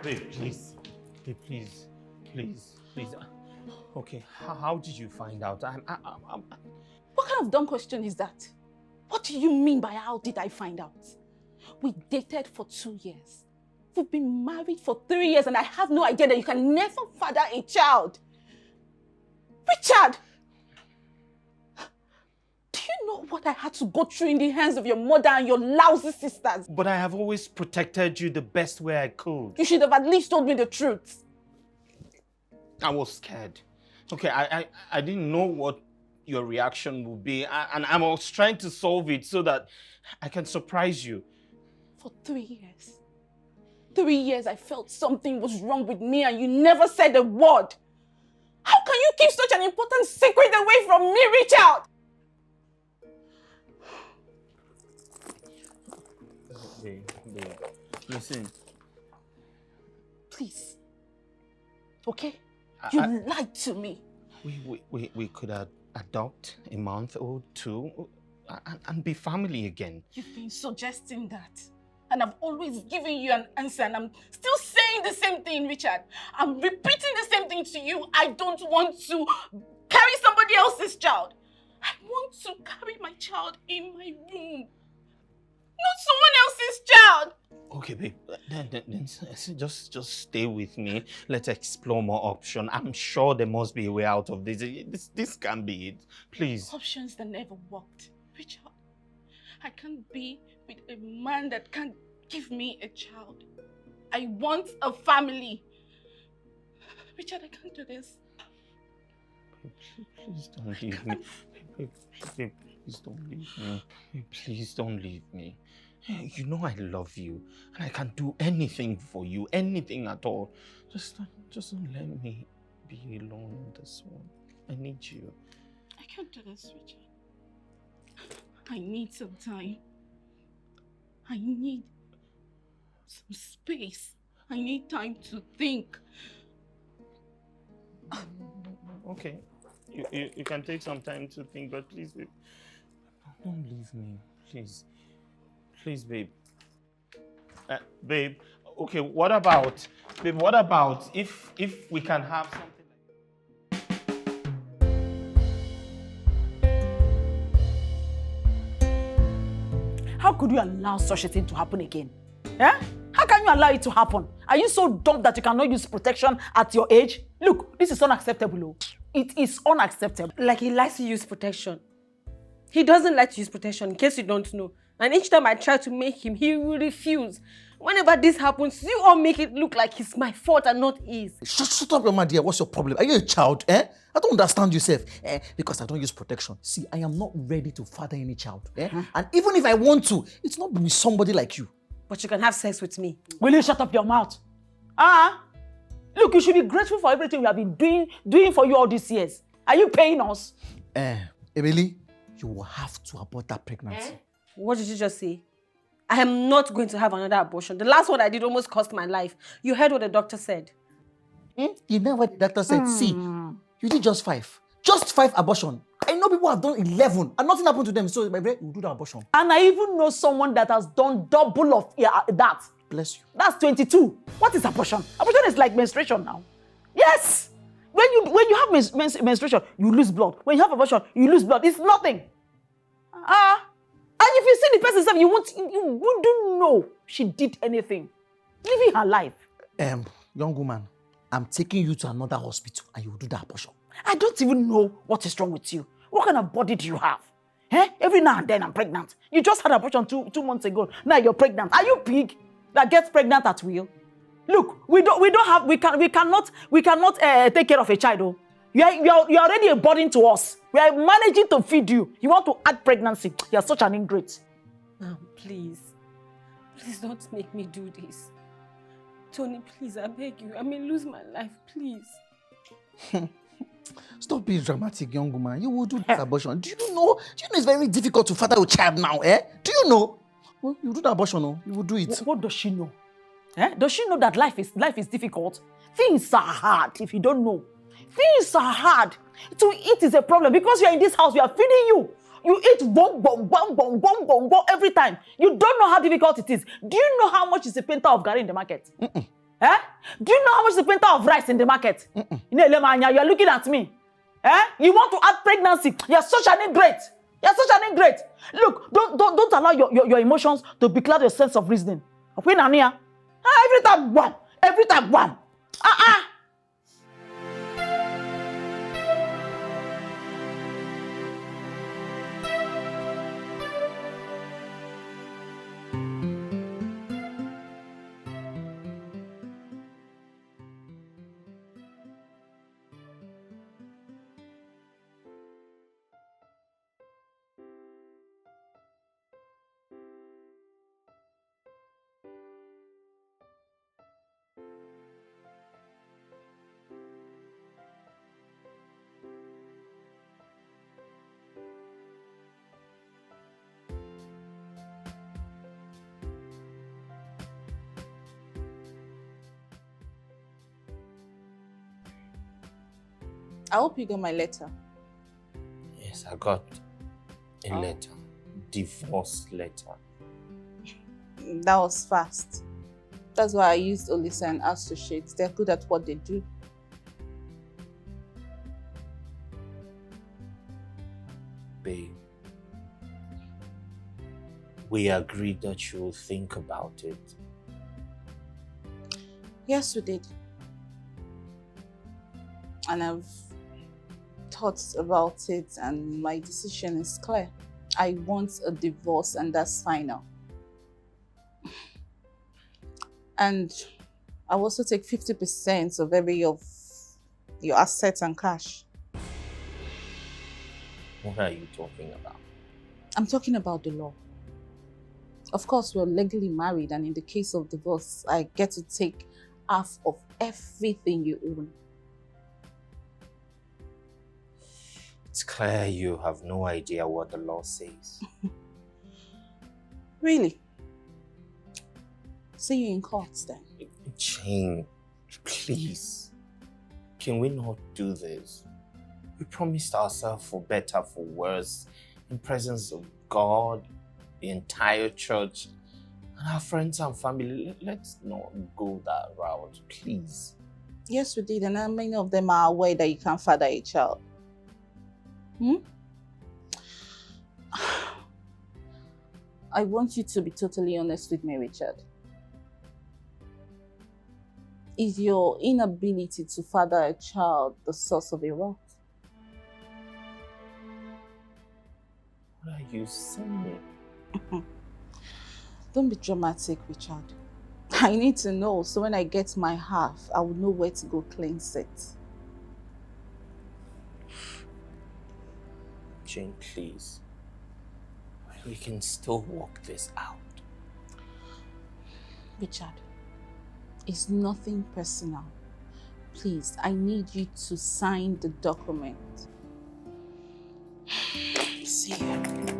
Babe, please. Babe, please. Please. Okay, how did you find out? What kind of dumb question is that? What do you mean by how did I find out? We dated for 2 years. We've been married for 3 years and I have no idea that you can never father a child. Richard! Do you know what I had to go through in the hands of your mother and your lousy sisters? But I have always protected you the best way I could. You should have at least told me the truth. I was scared. Okay, I didn't know what your reaction would be, and I was trying to solve it so that I can surprise you. For 3 years. 3 years I felt something was wrong with me and you never said a word. How can you keep such an important secret away from me, Richard? Babe, listen. Please. Okay? You lied to me. We could adopt a month or two and be family again. You've been suggesting that. And I've always given you an answer and I'm still saying the same thing, Richard. I'm repeating the same thing to you. I don't want to carry somebody else's child. I want to carry my child in my room. Not someone else's child. Okay, babe, then just stay with me. Let's explore more options. I'm sure there must be a way out of this. This can't be it. Please. Options that never worked. Richard, I can't be with a man that can't give me a child. I want a family. Richard, I can't do this. Please don't leave me. Babe, please don't leave me. Please don't leave me. You know I love you, and I can do anything for you, anything at all. Just don't let me be alone in this one. I need you. I can't do this, Richard. I need some time. I need some space. I need time to think. Okay, you can take some time to think, but please, babe, don't leave me, please. Please, babe. Babe, okay, what about if we can have something like... How could you allow such a thing to happen again? Eh? How can you allow it to happen? Are you so dumb that you cannot use protection at your age? Look, this is unacceptable. It is unacceptable. Like he likes to use protection. He doesn't like to use protection, in case you don't know. And each time I try to make him, he will refuse. Whenever this happens, you all make it look like it's my fault and not his. Shut up, my dear. What's your problem? Are you a child? I don't understand yourself. Because I don't use protection. See, I am not ready to father any child. And even if I want to, it's not with somebody like you. But you can have sex with me. Will you shut up your mouth? Look, you should be grateful for everything we have been doing for you all these years. Are you paying us? Emily, you will have to abort that pregnancy. What did you just say? I am not going to have another abortion. The last one I did almost cost my life. You heard what the doctor said. You know what the doctor said? See, you did just 5. Just 5 abortion. I know people have done 11 and nothing happened to them. So, my friend, you do the abortion. And I even know someone that has done double of that. Bless you. That's 22. What is abortion? Abortion is like menstruation now. Yes. When you have menstruation, you lose blood. When you have abortion, you lose blood. It's nothing. And if you see the person yourself, you wouldn't know she did anything. Living her life. Young woman, I'm taking you to another hospital and you will do the abortion. I don't even know what is wrong with you. What kind of body do you have? Every now and then I'm pregnant. You just had abortion two months ago. Now you're pregnant. Are you pig that gets pregnant at will? Look, we cannot take care of a child. Oh. You're already a burden to us. We are managing to feed you. You want to add pregnancy. You're such an ingrate. Now, please. Please don't make me do this. Tony, please, I beg you. I may lose my life, please. Stop being dramatic, young woman. You will do this abortion. Do you know it's very difficult to father a child now, Do you know? Well, you do the abortion, no? You will do it. What does she know? Does she know that life is difficult? Things are hard if you don't know. Things are hard. To eat is a problem because you're in this house, we are feeding you. You eat bong, bong, bong, bong, bong, bong, bong every time. You don't know how difficult it is. Do you know how much is a painter of garri in the market? Eh? Do you know how much is the quintal of rice in the market? You're looking at me. Eh? You want to add pregnancy? You're such an ingrate. You're such an ingrate. Look, don't allow your emotions to becloud your sense of reasoning. Every time, one. Every time, one. I hope you got my letter. Yes, I got a letter. Divorce letter. That was fast. That's why I used Olisa and Associates. They're good at what they do. Babe, we agreed that you'll think about it. Yes, we did. And I've thought about it and my decision is clear. I want a divorce and that's final. And I'll also take 50% of every of your assets and cash. What are you talking about? I'm talking about the law. Of course, we're legally married, and in the case of divorce, I get to take half of everything you own. It's clear you have no idea what the law says. Really? See you in court then. Jane, please. Can we not do this? We promised ourselves for better, for worse, in presence of God, the entire church, and our friends and family. Let's not go that route, please. Yes, we did, and many of them are aware that you can't father a child. I want you to be totally honest with me, Richard. Is your inability to father a child the source of your wealth? What are you saying? Don't be dramatic, Richard. I need to know, so when I get my half, I will know where to go cleanse it. Jane, please. We can still work this out. Richard, it's nothing personal. Please, I need you to sign the document. See you.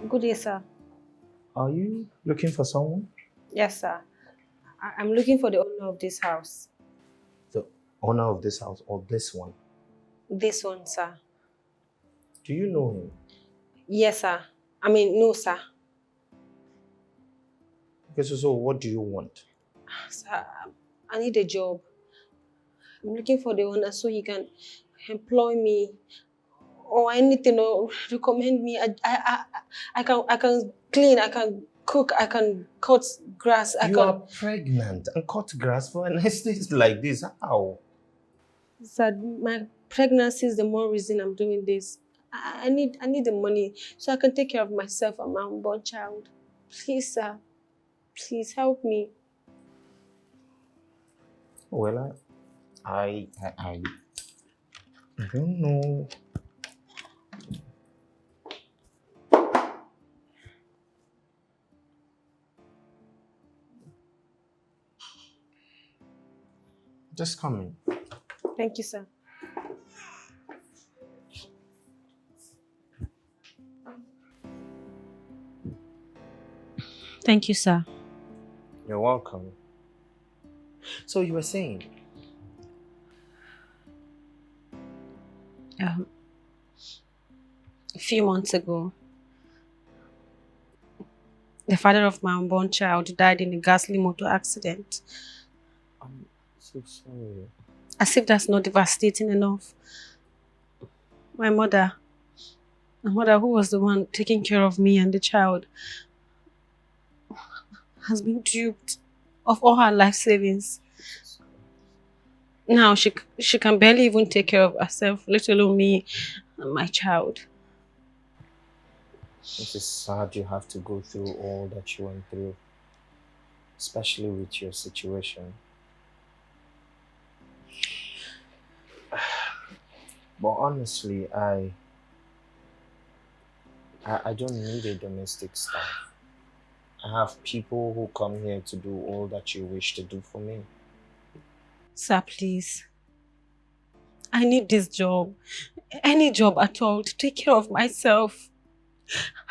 Good day, sir. Are you looking for someone? Yes, sir. I'm looking for the owner of this house. The owner of this house or this one? This one, sir. Do you know him? Yes, sir. I mean, no, sir. Okay, so what do you want? Sir, I need a job. I'm looking for the owner so he can employ me or anything, or recommend me. I can clean, I can cook, I can cut grass. You are pregnant and cut grass for an estate like this. How? Sir, my pregnancy is the more reason I'm doing this. I need the money so I can take care of myself and my unborn child. Please, sir. Please help me. Well, I don't know. Just come in. Thank you, sir. Thank you, sir. You're welcome. So you were saying? A few months ago, the father of my unborn child died in a ghastly motor accident. I'm so sorry. As if that's not devastating enough. My mother, who was the one taking care of me and the child, has been duped of all her life savings. Now she can barely even take care of herself, let alone me and my child. It is sad you have to go through all that you went through, especially with your situation. But honestly, I don't need a domestic staff. I have people who come here to do all that you wish to do for me. Sir, please. I need this job. Any job at all to take care of myself.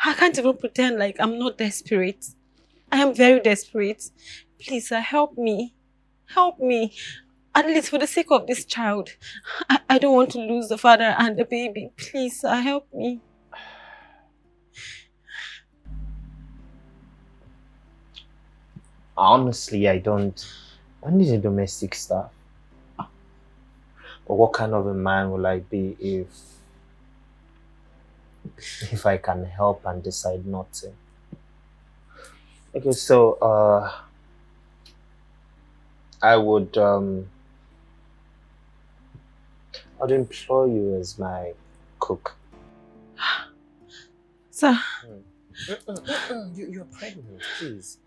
I can't even pretend like I'm not desperate. I am very desperate. Please, sir, help me. Help me. At least for the sake of this child. I don't want to lose the father and the baby. Please, sir, help me. Honestly, I need a domestic staff. But what kind of a man will I be if I can help and decide not to? Okay, so I'd employ you as my cook. Sir, You're pregnant, please.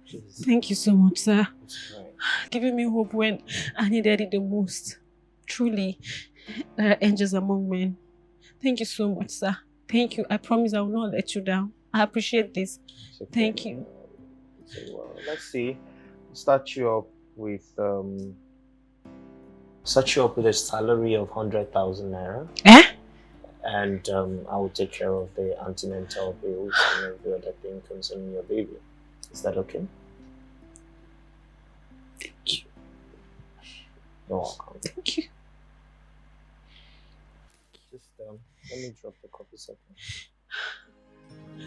Please. thank you so much, sir. It's fine. Giving me hope when I needed it the most. Truly, there are angels among men. Thank you so much, sir. Thank you. I promise I will not let you down. I appreciate this. It's okay. Thank you. So, let's see. Start you up with a salary of 100,000 naira. Eh? And I will take care of the antenatal bills and every other thing concerning your baby. Is that okay? Thank you. You're welcome. Thank you. Just let me drop the coffee second.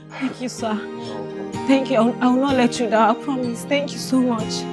Thank you, sir. You're welcome. Thank you. I will not let you down. I promise. Thank you so much.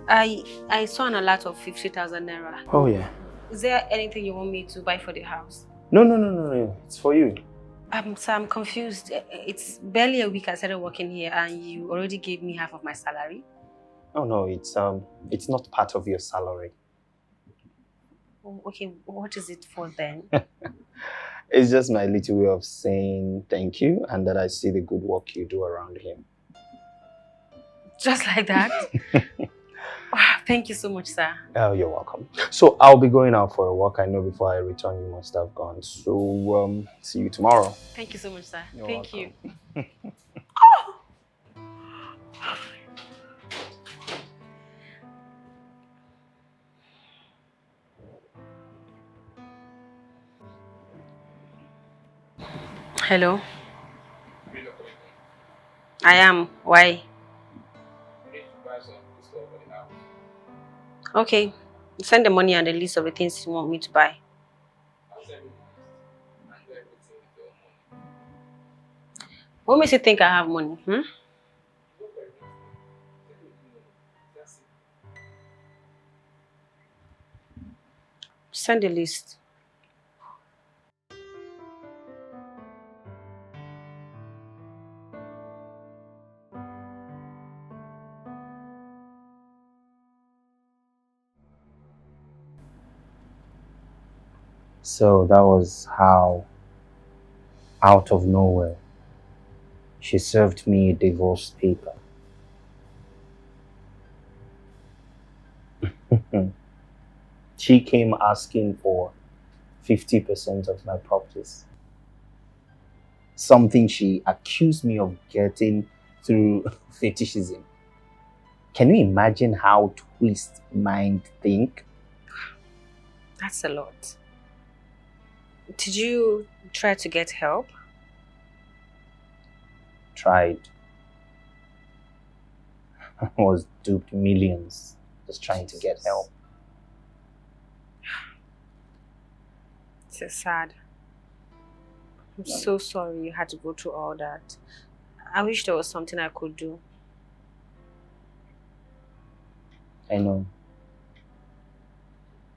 I saw an alert of 50,000 naira. Oh yeah. Is there anything you want me to buy for the house? No. It's for you. So I'm confused. It's barely a week I started working here and you already gave me half of my salary. Oh no, it's not part of your salary. Oh, okay, what is it for then? It's just my little way of saying thank you and that I see the good work you do around here. Just like that? Wow, thank you so much, sir. Oh, you're welcome. So I'll be going out for a walk. I know before I return you must have gone. So see you tomorrow. Thank you so much, sir. You're Thank welcome. you. Hello? I am. Why? Okay. Send the money and the list of the things you want me to buy. What makes you think I have money? Send the list. So that was how, out of nowhere, she served me a divorce paper. She came asking for 50% of my properties. Something she accused me of getting through fetishism. Can you imagine how twist mind think? That's a lot. Did you try to get help? Tried. Was duped millions just trying to get help. It's sad. I'm so sorry you had to go through all that. I wish there was something I could do. I know.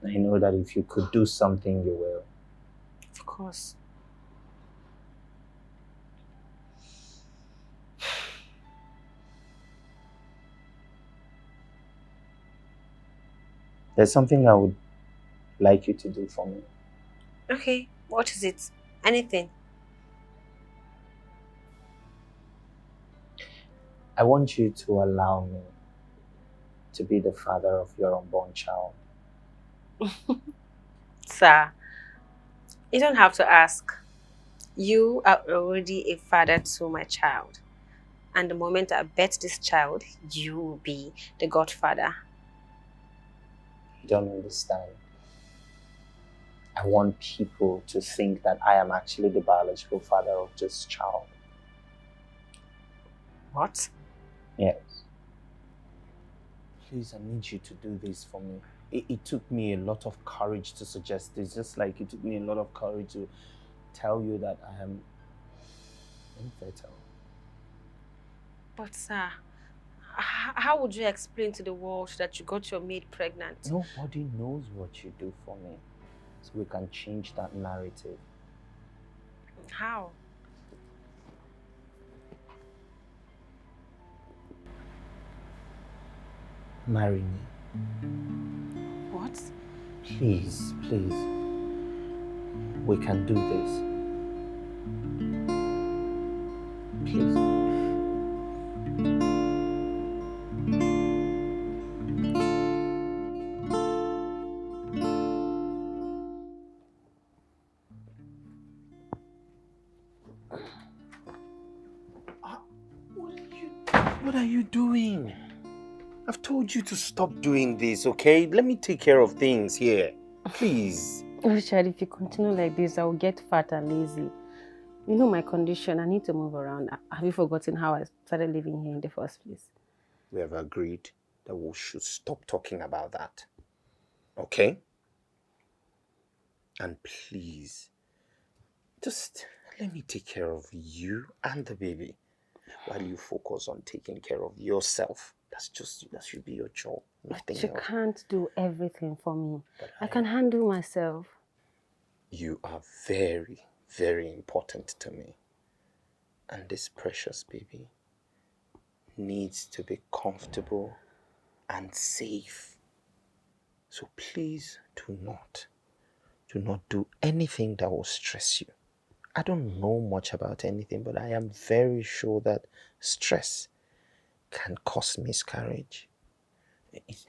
I know that if you could do something, you will. Of course. There's something I would like you to do for me. Okay, what is it? Anything? I want you to allow me to be the father of your unborn child. Sir, you don't have to ask. You are already a father to my child. And the moment I bet this child, you will be the godfather. You don't understand. I want people to think that I am actually the biological father of this child. What? Yes. Please, I need you to do this for me. It took me a lot of courage to suggest this, just like it took me a lot of courage to tell you that I am infertile. But sir, how would you explain to the world that you got your maid pregnant? Nobody knows what you do for me. So we can change that narrative. How? Marry me. What? Please. We can do this. Please. What are you doing? I've told you to stop doing this, okay? Let me take care of things here. Please. Richard, if you continue like this, I will get fat and lazy. You know my condition. I need to move around. Have you forgotten how I started living here in the first place? We have agreed that we should stop talking about that. Okay? And please, just let me take care of you and the baby while you focus on taking care of yourself. That should be your job. Nothing You else. can't do everything for me. But I can handle myself. You are very, very important to me. And this precious baby needs to be comfortable and safe. So please do not do anything that will stress you. I don't know much about anything, but I am very sure that stress can cause miscarriage.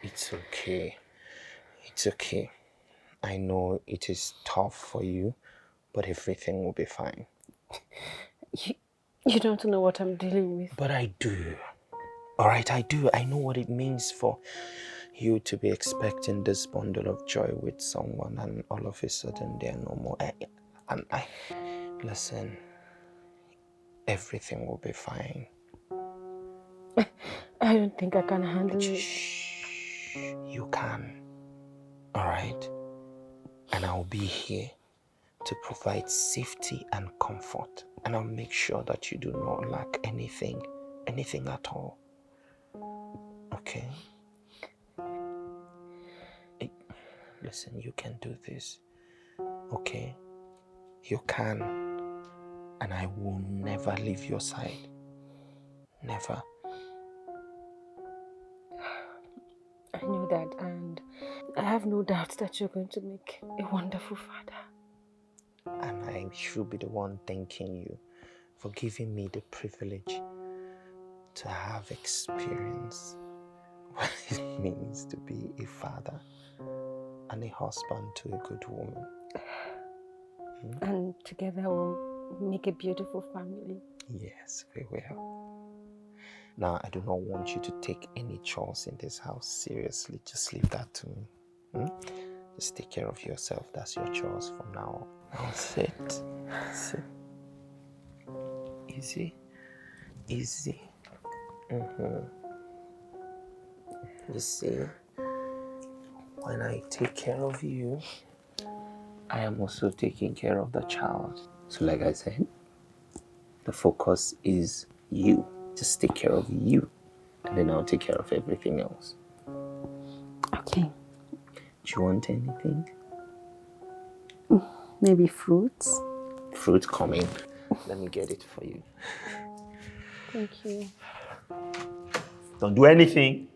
It's okay. It's okay. I know it is tough for you, but everything will be fine. You don't know what I'm dealing with. But I do. All right, I do. I know what it means for you to be expecting this bundle of joy with someone and all of a sudden they're no more. Listen, everything will be fine. I don't think I can handle it. Shh, you can. All right? And I'll be here to provide safety and comfort. And I'll make sure that you do not lack anything at all. Okay? Hey, listen, you can do this. Okay? You can. And I will never leave your side. Never. I know that, and I have no doubt that you're going to make a wonderful father. And I should be the one thanking you for giving me the privilege to have experienced what it means to be a father and a husband to a good woman. And together we'll make a beautiful family. Yes, we will. Now, I do not want you to take any chores in this house seriously. Just leave that to me. Just take care of yourself. That's your chores from now on. Now sit. Sit. Easy. Easy. You see, when I take care of you, I am also taking care of the child. So like I said, the focus is you. Just take care of you, and then I'll take care of everything else. Okay. Do you want anything? Maybe fruits? Fruit coming. Let me get it for you. Thank you. Don't do anything.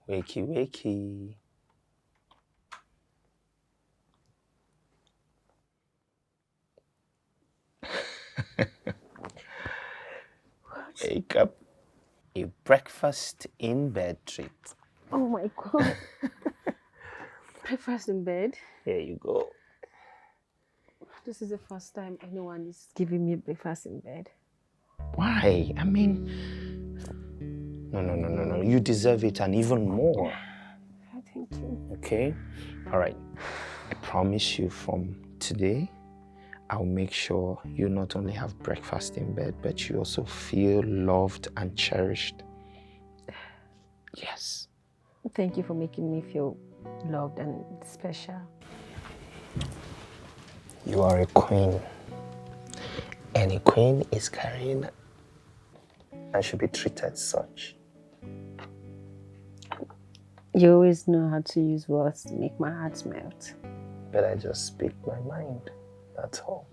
Wakey, wakey. Wake up. A breakfast in bed treat. Oh my God. Breakfast in bed? Here you go. This is the first time anyone is giving me breakfast in bed. Why? I mean, no. You deserve it and even more. Thank you. Okay? All right. I promise you from today, I'll make sure you not only have breakfast in bed, but you also feel loved and cherished. Yes. Thank you for making me feel loved and special. You are a queen. And a queen is carrying and should be treated such. You always know how to use words to make my heart melt. But I just speak my mind. That's all.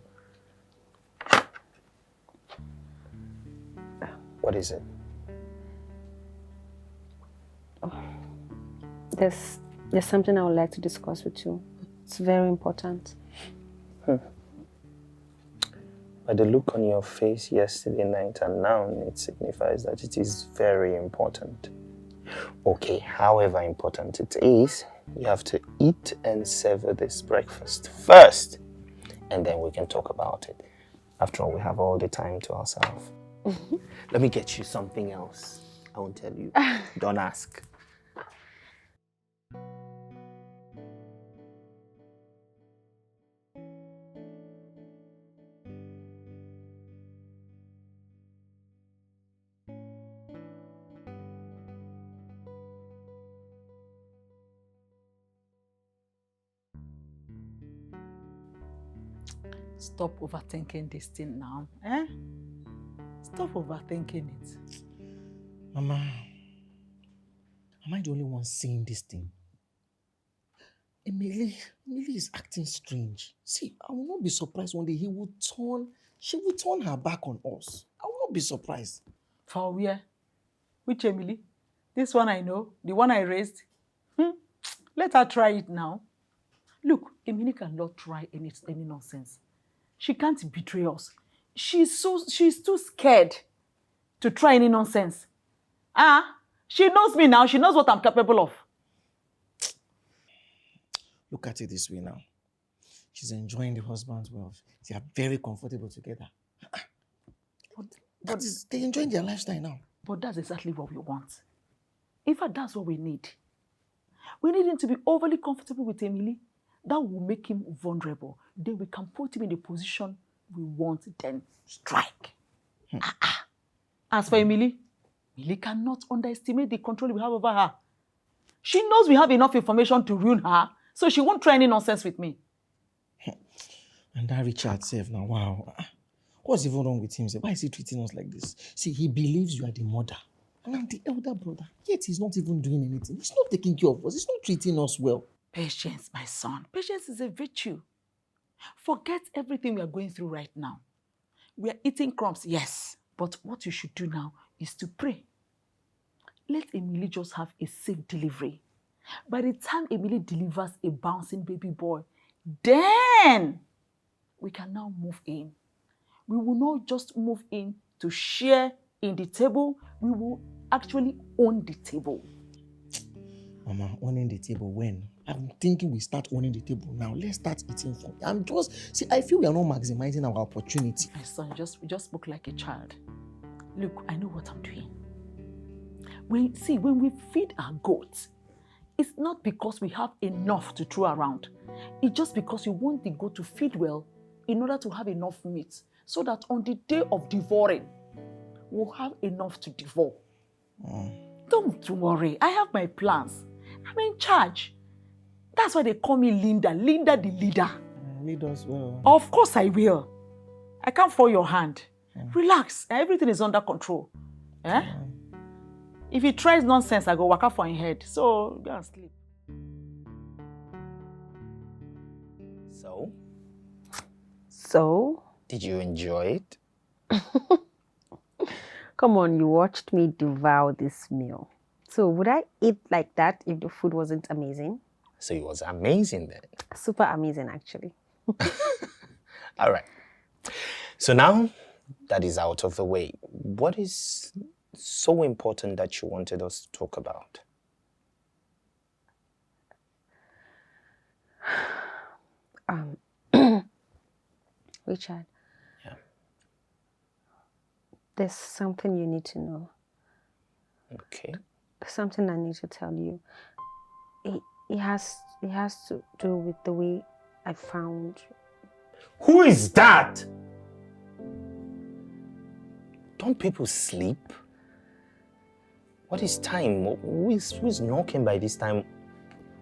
What is it? There's something I would like to discuss with you. It's very important. By the look on your face yesterday night and now, it signifies that it is very important. Okay, however important it is, you have to eat and savor this breakfast first, and then we can talk about it. After all, we have all the time to ourselves. Let me get you something else. I won't tell you. Don't ask. Stop overthinking this thing now. Stop overthinking it. Mama, am I the only one seeing this thing? Emily is acting strange. See, I will not be surprised one day she will turn her back on us. I will not be surprised. For where? Which Emily? This one I know, the one I raised. Let her try it now. Look, Emily cannot try any nonsense. She can't betray us. She's too scared to try any nonsense. She knows me now. She knows what I'm capable of. Look at it this way now. She's enjoying the husband's wealth. They are very comfortable together. But they're enjoying their lifestyle now. But that's exactly what we want. In fact, that's what we need. We need him to be overly comfortable with Emily. That will make him vulnerable. Then we can put him in the position we want, then strike. As for Emily cannot underestimate the control we have over her. She knows we have enough information to ruin her, so she won't try any nonsense with me. And that Richard self now, wow. What's even wrong with him? Why is he treating us like this? See, he believes you are the mother. And I'm the elder brother. Yet he's not even doing anything. He's not taking care of us. He's not treating us well. Patience, my son. Patience is a virtue. Forget everything we are going through right now. We are eating crumbs, yes. But what you should do now is to pray. Let Emily just have a safe delivery. By the time Emily delivers a bouncing baby boy, then we can now move in. We will not just move in to share in the table. We will actually own the table. Mama, owning the table when? I'm thinking we start owning the table now. Let's start eating from it. I feel we are not maximizing our opportunity. My son, you just spoke like a child. Look, I know what I'm doing. When we feed our goats, it's not because we have enough to throw around. It's just because we want the goat to feed well in order to have enough meat, so that on the day of devouring, we'll have enough to devour. Don't worry, I have my plans. I'm in charge. That's why they call me Linda the leader. Lead us well. Of course I will. I can't fall your hand. Relax, everything is under control. If he tries nonsense, I go waka for his head. So, go and sleep. So? Did you enjoy it? Come on, you watched me devour this meal. So would I eat like that if the food wasn't amazing? So it was amazing then. Super amazing, actually. All right. So now that is out of the way, what is so important that you wanted us to talk about? Richard. Yeah. There's something you need to know. Okay. Something I need to tell you. It has to do with the way I found. Who is that? Don't people sleep? What is time? Who is knocking by this time?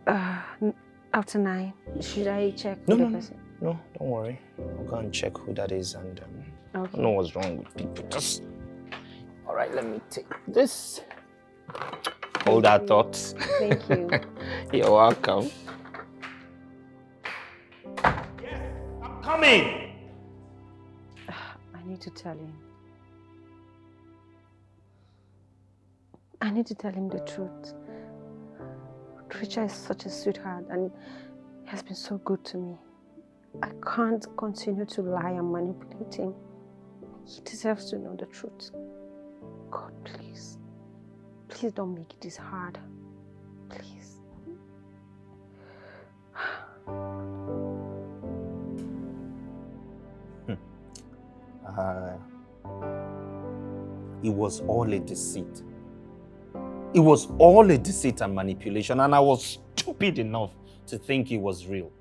After 9. Should I check No, the no, person? no, don't worry. I'll go and check who that is and I Okay. don't know what's wrong with people. Just... All right, let me take this. Hold that thought. Thank you. You're welcome. Yes, I'm coming. I need to tell him. I need to tell him the truth. Richard is such a sweetheart and he has been so good to me. I can't continue to lie and manipulate him. He deserves to know the truth. God, please. Please don't make it this hard. Please. it was all a deceit. It was all a deceit and manipulation, and I was stupid enough to think it was real.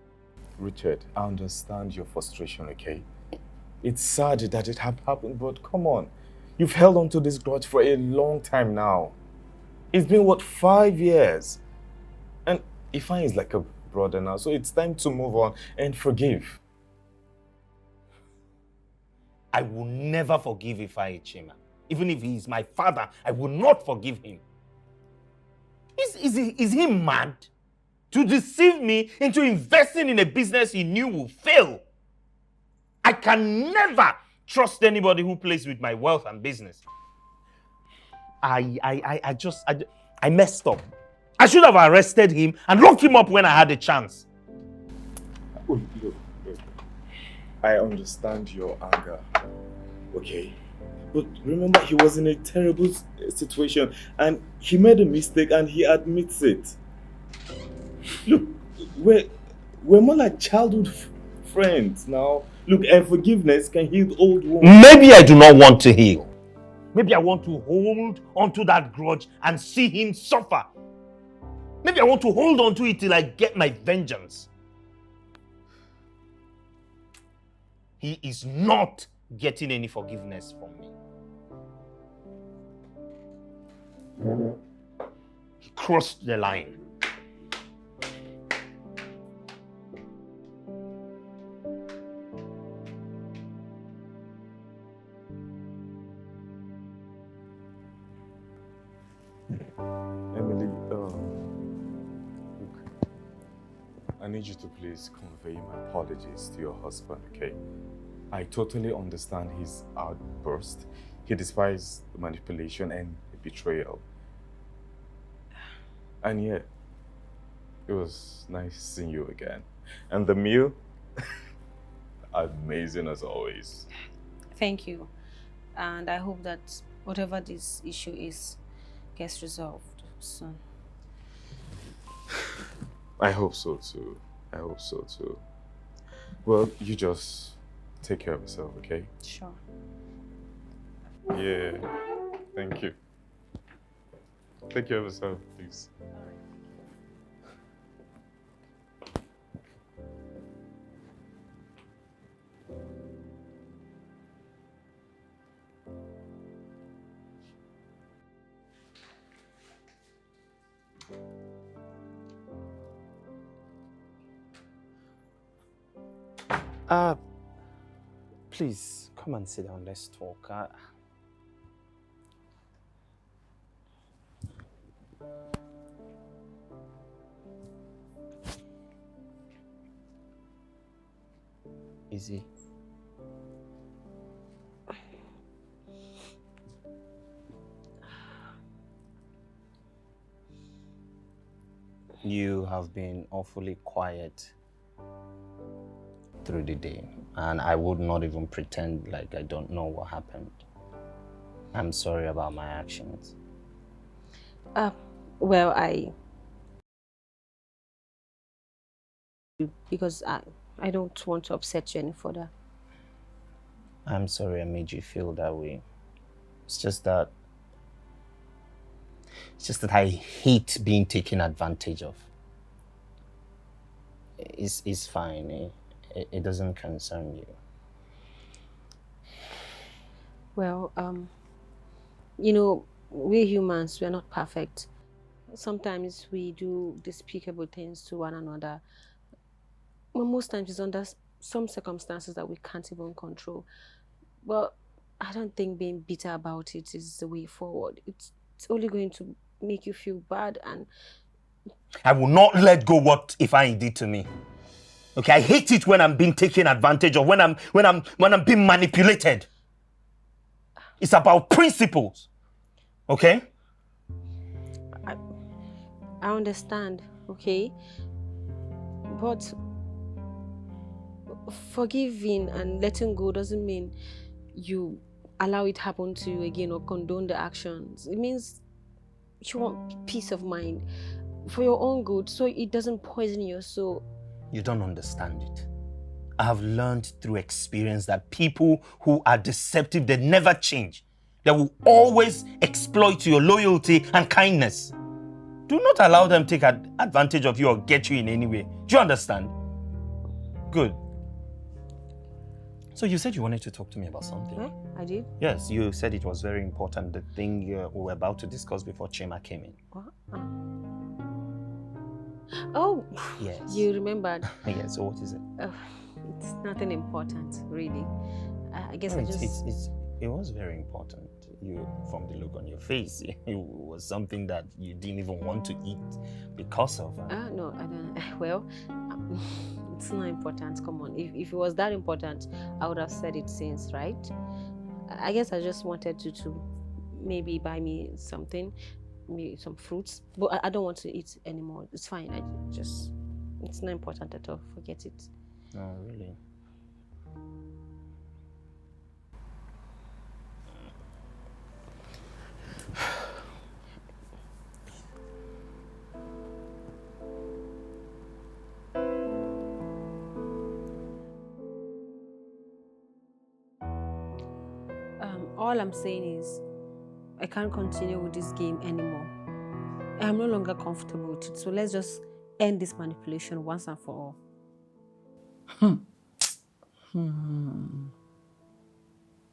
Richard, I understand your frustration, okay? It's sad that it happened, but come on. You've held on to this grudge for a long time now. It's been, what, 5 years? And Ifeanyi is like a brother now, so it's time to move on and forgive. I will never forgive Ifeanyi Chima. Even if he is my father, I will not forgive him. Is he mad? To deceive me into investing in a business he knew would fail? I can never trust anybody who plays with my wealth and business. I messed up. I should have arrested him and locked him up when I had a chance. Look. I understand your anger, okay? But remember, he was in a terrible situation and he made a mistake and he admits it. Look, we're more like childhood friends now. Look, and forgiveness can heal old wounds. Maybe I do not want to heal. Maybe I want to hold onto that grudge and see him suffer. Maybe I want to hold on to it till I get my vengeance. He is not getting any forgiveness from me. He crossed the line. Emily, look, I need you to please convey my apologies to your husband, okay? I totally understand his outburst. He despises the manipulation and the betrayal. And yeah, it was nice seeing you again. And the meal, amazing as always. Thank you. And I hope that whatever this issue is gets resolved soon. I hope so too. I hope so too. Well, you just take care of yourself, okay? Sure. Yeah. Thank you. Take care of yourself, please. Please, come and sit down, let's talk. Easy. You have been awfully quiet through the day, and I would not even pretend like I don't know what happened. I'm sorry about my actions. Well, because I don't want to upset you any further. I'm sorry I made you feel that way. It's just that I hate being taken advantage of. It's fine. It doesn't concern you. Well, you know, we're humans, we're not perfect. Sometimes we do despicable things to one another. Well, most times it's under some circumstances that we can't even control. But I don't think being bitter about it is the way forward. It's only going to make you feel bad, and I will not let go what Ifeanyi did to me. Okay, I hate it when I'm being taken advantage of, when I'm being manipulated. It's about principles. Okay? I understand, okay? But forgiving and letting go doesn't mean you allow it happen to you again or condone the actions. It means you want peace of mind for your own good, so it doesn't poison your soul. You don't understand it. I have learned through experience that people who are deceptive, they never change. They will always exploit your loyalty and kindness. Do not allow them take advantage of you or get you in any way. Do you understand? Good. So you said you wanted to talk to me about something. Huh? I did? Yes, you said it was very important, the thing we were about to discuss before Chima came in. What? Oh, Yes. you remembered. Yes, so what is it? It's nothing important, really. I guess No, I just... it was very important. You, from the look on your face, it was something that you didn't even want to eat because of. No, I don't. Well, it's not important. Come on. If it was that important, I would have said it since, right? I guess I just wanted you to maybe buy me something, maybe some fruits. But I don't want to eat anymore. It's fine. It's not important at all. Forget it. No, really. All I'm saying is, I can't continue with this game anymore. I'm no longer comfortable with it. So let's just end this manipulation once and for all.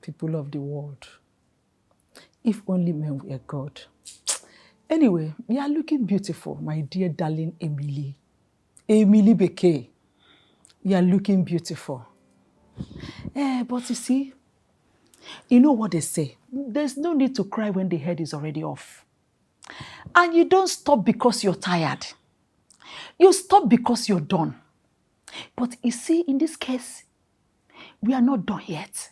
People of the world, if only men were God. Anyway, you are looking beautiful, my dear darling Emily. Emily Beke, you are looking beautiful. But you see, you know what they say, there's no need to cry when the head is already off. And you don't stop because you're tired. You stop because you're done. But you see, in this case, we are not done yet.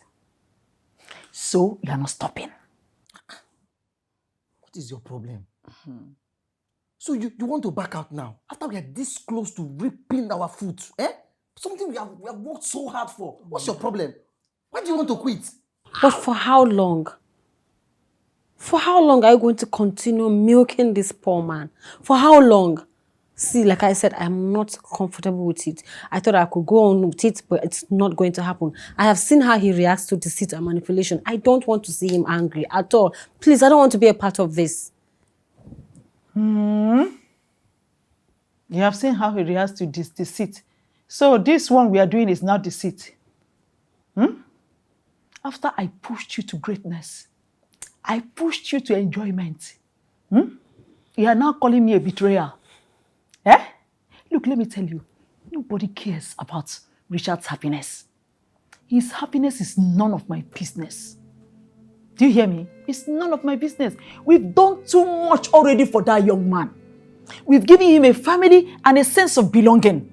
So you are not stopping. What is your problem? So you want to back out now after we are this close to ripping our foot? Something we have worked so hard for. What's your problem? Why do you want to quit? But for how long? For how long are you going to continue milking this poor man? For how long? See, like I said, I'm not comfortable with it. I thought I could go on with it, but it's not going to happen. I have seen how he reacts to deceit and manipulation. I don't want to see him angry at all. Please, I don't want to be a part of this. You have seen how he reacts to this deceit. So this one we are doing is not deceit. After I pushed you to greatness, I pushed you to enjoyment. You are now calling me a betrayer. Look, let me tell you, nobody cares about Richard's happiness. His happiness is none of my business. Do you hear me? It's none of my business. We've done too much already for that young man. We've given him a family and a sense of belonging.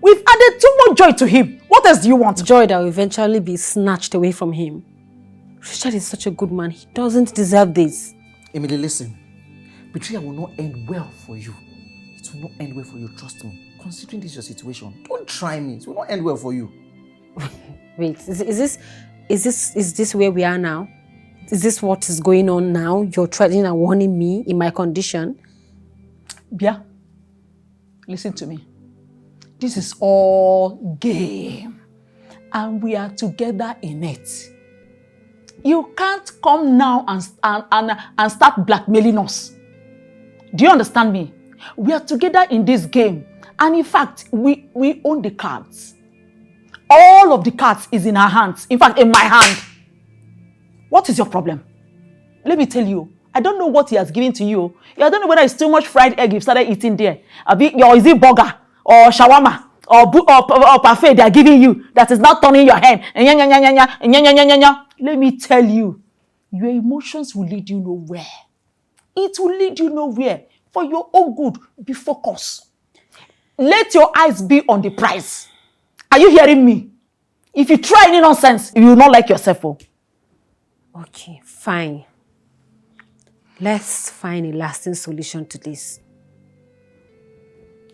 We've added too much joy to him. What else do you want? Joy that will eventually be snatched away from him. Richard is such a good man. He doesn't deserve this. Emily, listen. Betrayal will not end well for you. It will not end well for you, trust me. Considering this your situation, don't try me. It will not end well for you. Wait, is this where we are now? Is this what is going on now? You're threatening and warning me in my condition? Bia, listen to me. This is all game. And we are together in it. You can't come now and start blackmailing us. Do you understand me? We are together in this game. And in fact, we own the cards. All of the cards is in our hands. In fact, in my hand. What is your problem? Let me tell you. I don't know what he has given to you. I don't know whether it's too much fried egg you've started eating there. Or is it burger? Or shawarma? Or parfait they are giving you that is not turning your head. Let me tell you. Your emotions will lead you nowhere. It will lead you nowhere. For your own good, be focused. Let your eyes be on the prize. Are you hearing me? If you try any nonsense, you will not like yourself. Okay, fine. Let's find a lasting solution to this.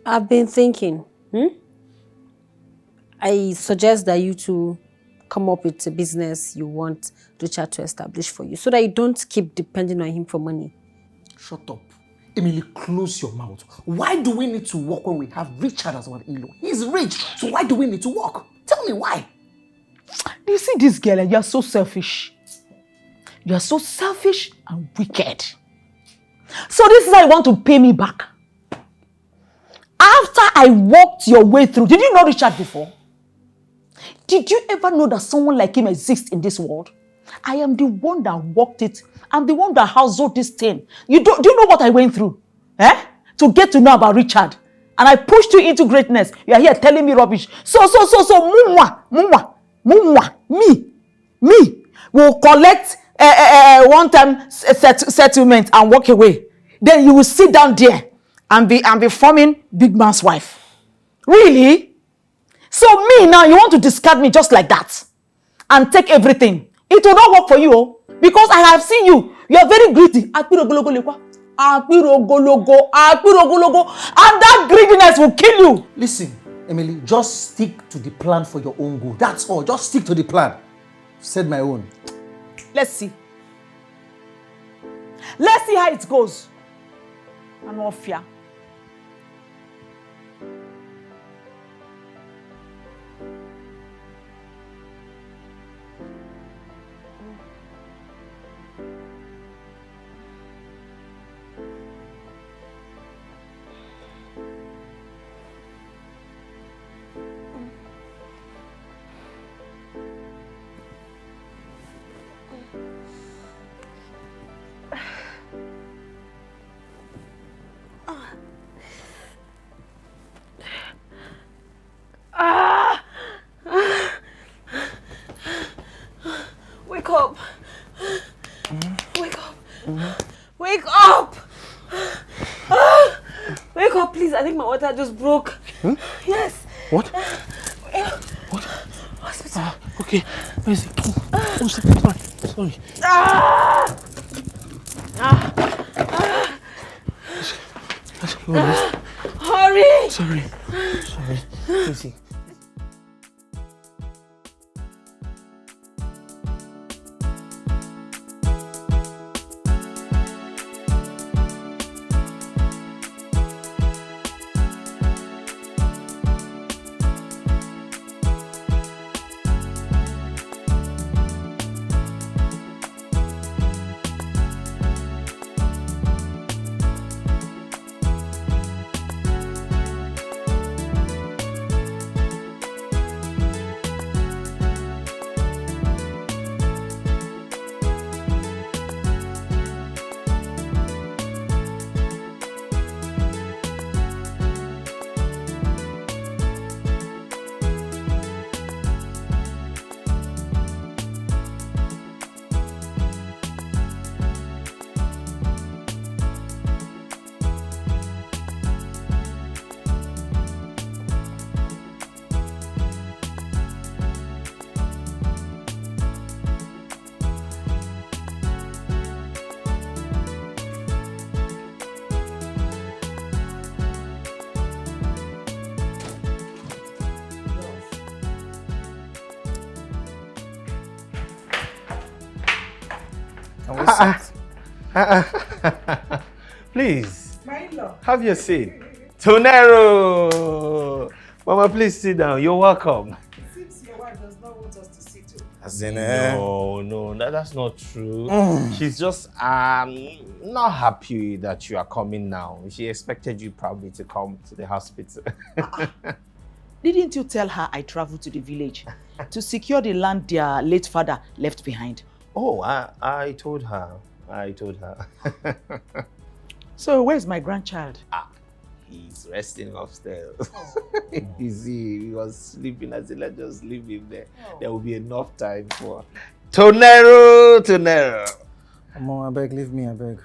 I've been thinking. I suggest that you two come up with a business you want Richard to establish for you so that you don't keep depending on him for money. Shut up. Emily, close your mouth. Why do we need to work when we have Richard as our in-law? He's rich, so why do we need to work? Tell me why. Do you see this girl? You're so selfish. You are so selfish and wicked. So this is how you want to pay me back. After I walked your way through, did you know Richard before? Did you ever know that someone like him exists in this world? I am the one that walked it. I'm the one that household this thing. Do you know what I went through? To get to know about Richard. And I pushed you into greatness. You are here telling me rubbish. So, me will collect one-time settlement and walk away. Then you will sit down there and be forming big man's wife. Really? So me now, you want to discard me just like that and take everything. It will not work for you, because I have seen you. You are very greedy. And that greediness will kill you. Listen, Emily, just stick to the plan for your own good. That's all. Just stick to the plan. Said my own. Let's see. Let's see how it goes. And no fear. Wake up. Wake up. Wake up. Wake up, please. I think my water just broke. Yes. What? What? Hospital. Okay. Where is it? Oh, sorry. Hurry. Sorry. Easy. Please, have your seat. Tonero! Mama, please sit down. You're welcome. Seems your wife does not want us to sit to. As in, No, that's not true. She's just not happy that you are coming now. She expected you probably to come to the hospital. Didn't you tell her I traveled to the village to secure the land their late father left behind? Oh, I told her. So where's my grandchild? He's resting upstairs. You see, he was sleeping. I said, let's just leave him there. There will be enough time for Tonero. Mama, I beg, leave me, I beg.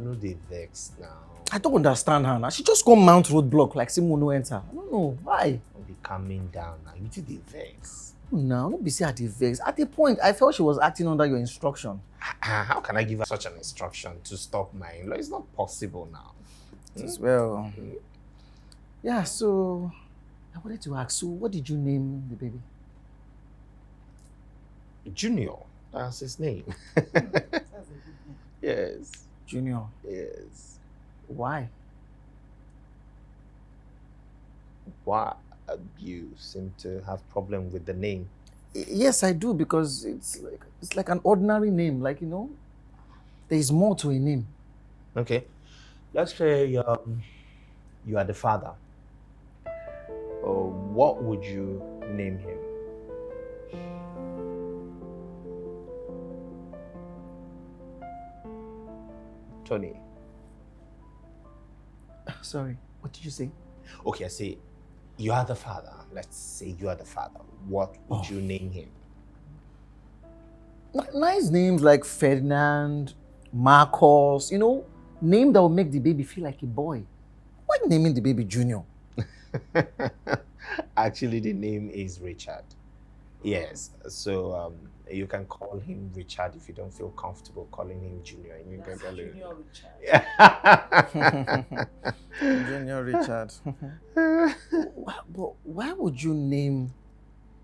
No, they vex now. I don't understand her now. She just go mount roadblock like someone no enter. I don't know why. I'll be calming down now. You do the vex. No, don't be say at the vex. At the point, I felt she was acting under your instruction. How can I give her such an instruction to stop my in-law? It's not possible now. As well. Yeah, so I wanted to ask, so what did you name the baby? Junior. That's his name. Yes. Junior. Yes. Why? Why you seem to have problem with the name? Yes, I do, because it's like an ordinary name. Like, there is more to a name. Okay. Let's say you are the father. What would you name him? Tony. Sorry, what did you say? Okay, I say you are the father. Let's say you are the father. What would you name him? Nice names like Ferdinand, Marcos, name that will make the baby feel like a boy. Why are you naming the baby Junior? Actually, the name is Richard. Yes, so you can call him Richard if you don't feel comfortable calling him Junior. Junior Richard. Junior Richard. But why would you name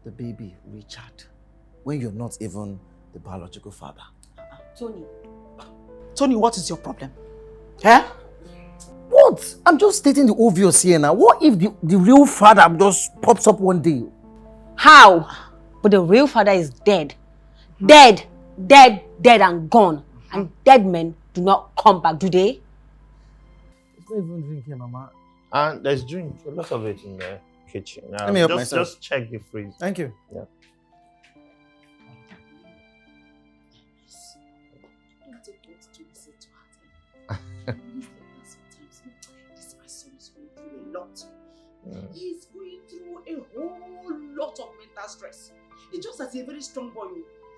the baby Richard when you're not even the biological father? Tony, what is your problem? Huh? What? I'm just stating the obvious here now. What if the real father just pops up one day? How? But the real father is dead. Dead and gone. And dead men do not come back, do they? It's not even drink here, Mama. And there's drink, a lot of it in the kitchen. Let me help myself. Just check the fridge. Thank you. Yeah. He's going through a whole lot of mental stress. It's just that he's a very strong boy.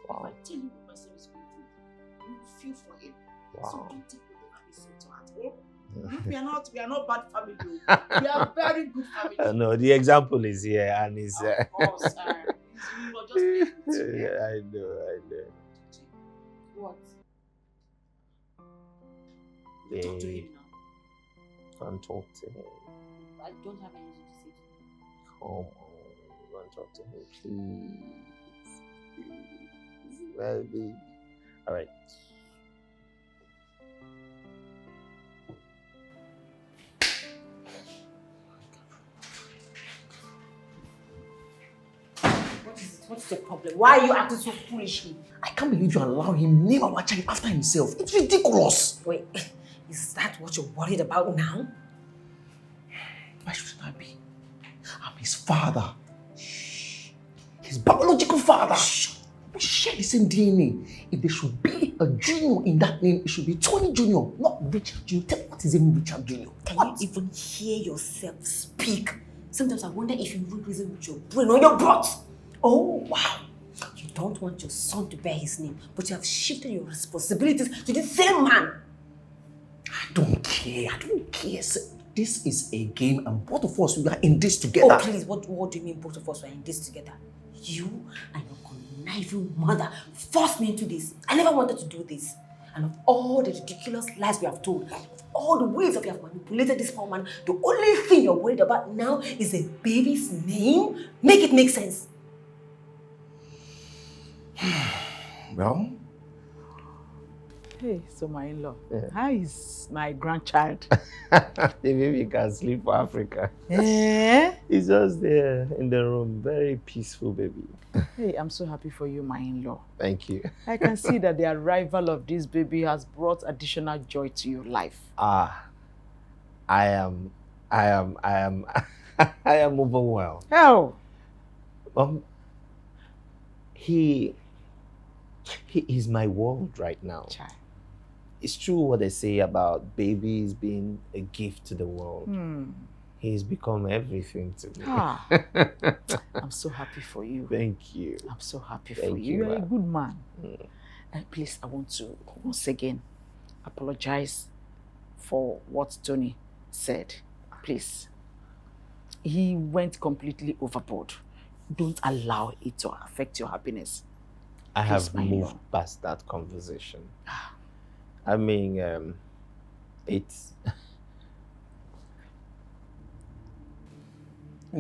Wow. If I tell you what my son is going through, you will feel for him. Wow. So don't take whatever he said to heart. We are not bad family. We are very good family. No, the example is here and it's Of course, we were just playing with you. yeah, I know. What? Yeah. Talk to him now. Can't talk to him. I don't have anything to say to him. Come on, can't talk to him, please. Well, baby. All right. What's the problem? Why are you acting so foolishly? I can't believe you allow him name our child after himself. It's ridiculous. Wait, is that what you're worried about now? Why shouldn't I be? I'm his father. Shh. His biological father. Shh. We share the same DNA. If there should be a junior in that name, it should be Tony Junior, not Richard Junior. Tell me, what is even Richard Junior? Can you even hear yourself speak? Sometimes I wonder if you even reason with your brain or your butt. Oh, wow. You don't want your son to bear his name, but you have shifted your responsibilities to the same man. I don't care. This is a game and both of us, we are in this together. Oh, please, what do you mean both of us are in this together? You and your conniving mother forced me into this. I never wanted to do this. And of all the ridiculous lies we have told, of all the ways that we have manipulated this poor man, the only thing you're worried about now is a baby's name? Make it make sense. Well, Hey, so my in-law, how is my grandchild? The baby can sleep for Africa. He's just there in the room. Very peaceful baby. Hey, I'm so happy for you, my in-law. Thank you. I can see that the arrival of this baby has brought additional joy to your life. I am overwhelmed. How? He is my world right now. Child. It's true what they say about babies being a gift to the world. He's become everything to me. I'm so happy for you. Thank you. I'm so happy for Thank you. you, You're a ma'am. good man. And please, I want to once again apologize for what Tony said. Please. He went completely overboard. Don't allow it to affect your happiness. I Please, have my moved love. past that conversation. I mean, it's...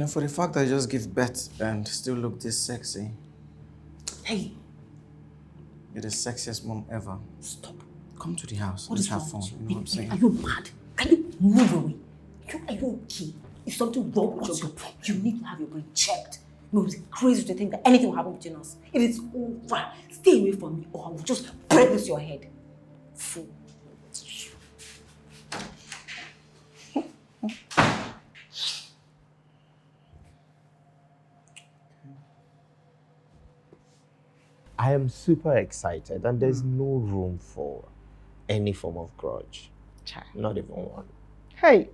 for the fact that I just give birth and still look this sexy, Hey, you're the sexiest mom ever. stop. Come to the house. What Let's is have wrong fun. with You know what I'm saying? Are you mad? Can you move away? Are you okay? Is something wrong with your brain? You need to have your brain checked. It was crazy to think that anything will happen between us. It is over. Stay away from me or I will just break this your head. Fool. I am super excited, and there's no room for any form of grudge. Not even one. Hey,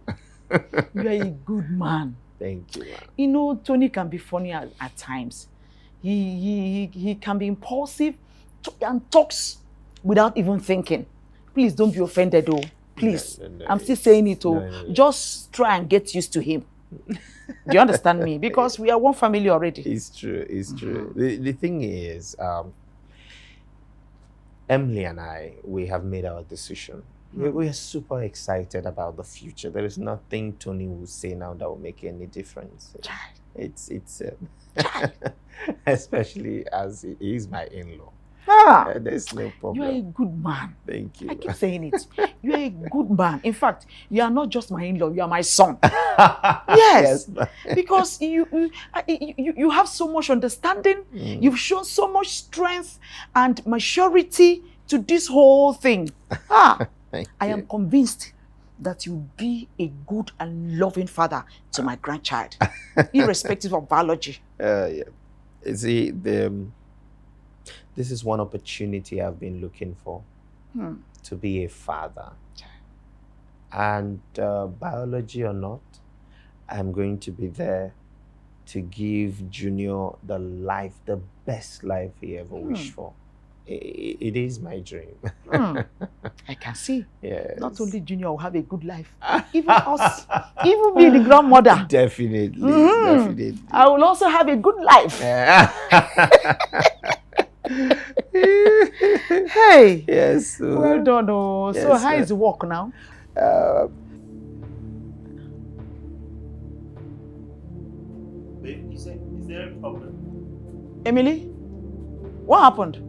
you are a good man. Thank you, man. You know, Tony can be funny at times. He can be impulsive and talks without even thinking. Please don't be offended, though. Please. No, I'm still saying it, oh. no. Just try and get used to him. Do you understand me? Because we are one family already. It's true. It's true. The thing is, Emily and I, we have made our decision. We are super excited about the future. There is nothing Tony will say now that will make any difference. It's especially as he is my in-law. There's no problem. You are a good man. Thank you. I keep saying it. You are a good man. In fact, you are not just my in-law, you are my son. Yes. Because you have so much understanding. You've shown so much strength and maturity to this whole thing. I am convinced that you'll be a good and loving father to my grandchild, irrespective of biology. Yeah. See, this is one opportunity I've been looking for, to be a father. And biology or not, I'm going to be there to give Junior the best life he ever wished for. It is my dream. I can see. Yes. Not only Junior will have a good life, even us, even me, the grandmother. Definitely, definitely. I will also have a good life. Hey. Yes. Well done. Oh. Yes, so how is the work now? Babe, is there a problem? Emily, what happened?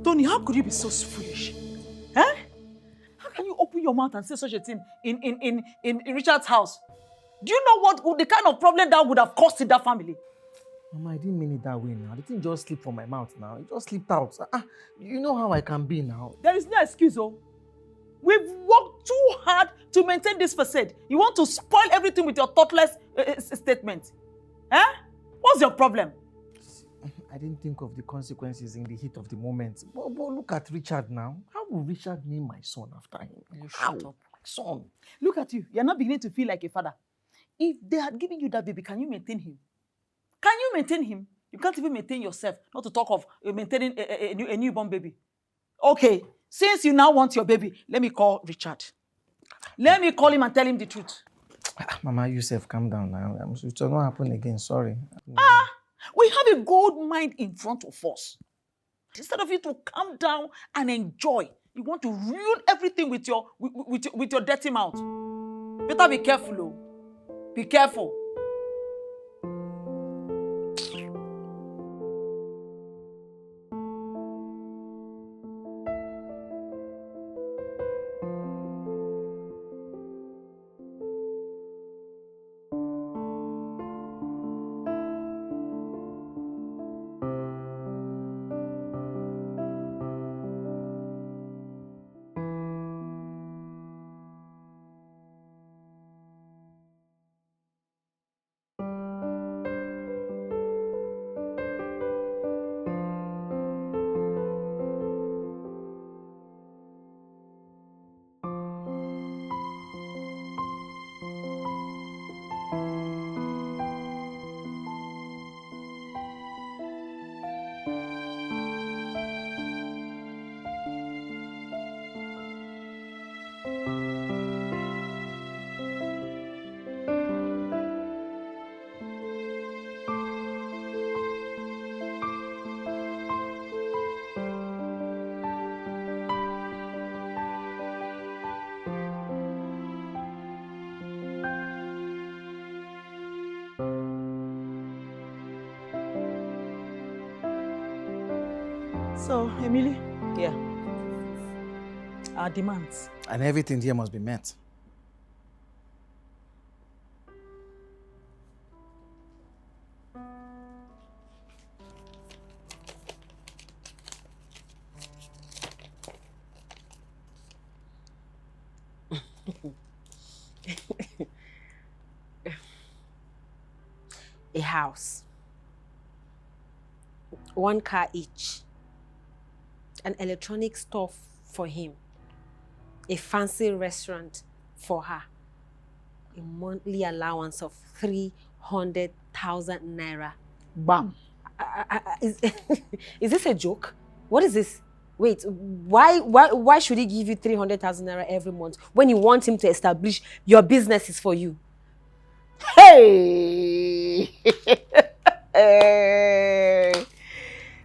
Tony, how could you be so foolish? Huh? How can you open your mouth and say such a thing in Richard's house? Do you know what the kind of problem that would have caused in that family? Mama, I didn't mean it that way now. The thing just slipped from my mouth now. It just slipped out. You know how I can be now. There is no excuse, oh. We've worked too hard to maintain this facade. You want to spoil everything with your thoughtless statement. Huh? What's your problem? I didn't think of the consequences in the heat of the moment. But look at Richard now. How will Richard name my son after him? You How? shut up. My son. Look at you. You're not beginning to feel like a father. If they had given you that baby, can you maintain him? Can you maintain him? You can't even maintain yourself, not to talk of maintaining a newborn baby. Okay, since you now want your baby, let me call Richard. Let me call him and tell him the truth. Mama, yourself, calm down now. It will not happen again. Sorry. We have a gold mine in front of us. Instead of you to calm down and enjoy, you want to ruin everything with your dirty mouth. Better be careful, oh. Be careful. So, Emily, yeah. Our demands. And everything here must be met. A house. 1 car each. An electronic store for him. A fancy restaurant for her. A monthly allowance of 300,000 naira. Bam. Is this a joke? What is this? Wait, why should he give you 300,000 naira every month when you want him to establish your businesses for you? Hey!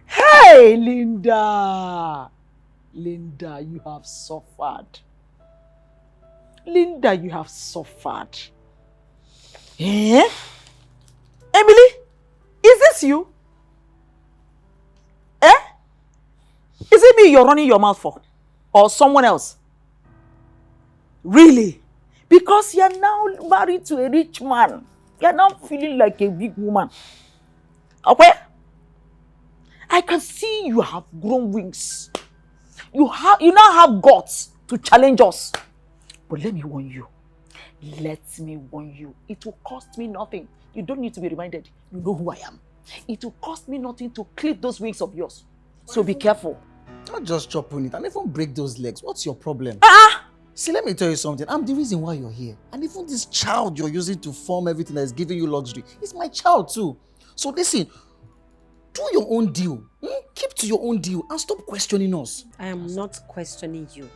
Hey, Linda! Linda, you have suffered. Linda, you have suffered. Eh? Emily, is this you? Eh? Is it me you're running your mouth for? Or someone else? Really? Because you're now married to a rich man. You're now feeling like a big woman. Okay? I can see you have grown wings. You now have guts to challenge us. But let me warn you. Let me warn you. It will cost me nothing. You don't need to be reminded. You know who I am. It will cost me nothing to clip those wings of yours. So be careful. Not just chop on it and even break those legs. What's your problem? See, let me tell you something. I'm the reason why you're here. And even this child you're using to form everything that is giving you luxury is my child too. So listen, do your own deal. Keep to your own deal and stop questioning us. I am not questioning you.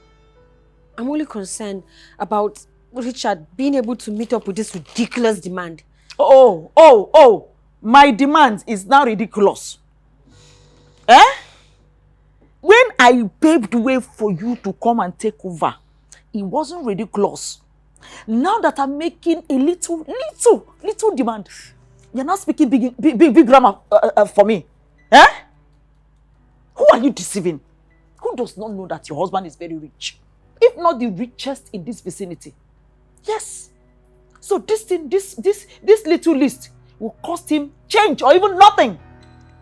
I'm only concerned about Richard being able to meet up with this ridiculous demand. Oh. My demand is now ridiculous. Eh? When I paved the way for you to come and take over, it wasn't ridiculous. Now that I'm making a little demand, you're not speaking big grammar for me. Eh? Who are you deceiving? Who does not know that your husband is very rich? If not the richest in this vicinity. Yes. So this little list will cost him change or even nothing.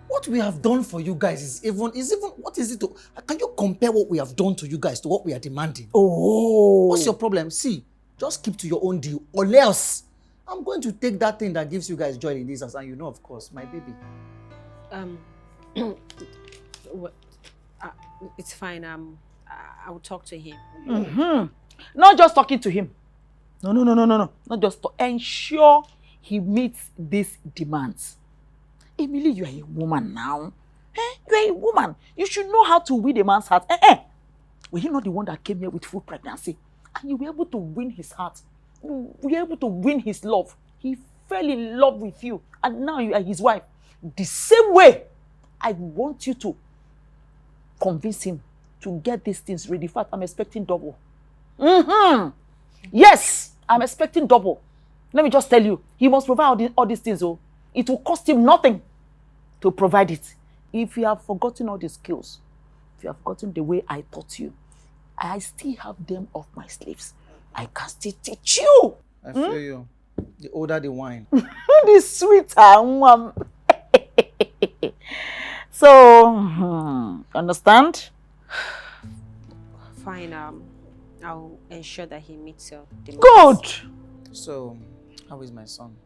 What we have done for you guys is even what is it? Can you compare what we have done to you guys to what we are demanding? Oh. What's your problem? See, just keep to your own deal, or else I'm going to take that thing that gives you guys joy in this house, and you know, of course, my baby. It's fine. I will talk to him. Not just talking to him. No. Not just to ensure he meets these demands. Emily, you are a woman now. You are a woman. You should know how to win a man's heart. Were you not the one that came here with full pregnancy? And you were able to win his heart. You were able to win his love. He fell in love with you. And now you are his wife. The same way, I want you to convince him to get these things ready. In fact, I'm expecting double. Yes, I'm expecting double. Let me just tell you, he must provide all these things. Oh, it will cost him nothing to provide it. If you have forgotten all the skills, if you have forgotten the way I taught you, I still have them off my sleeves. I can still teach you. I feel you. The older the wine. The sweeter one. So, understand? Fine. I'll ensure that he meets your demands. Good. So, how is my son?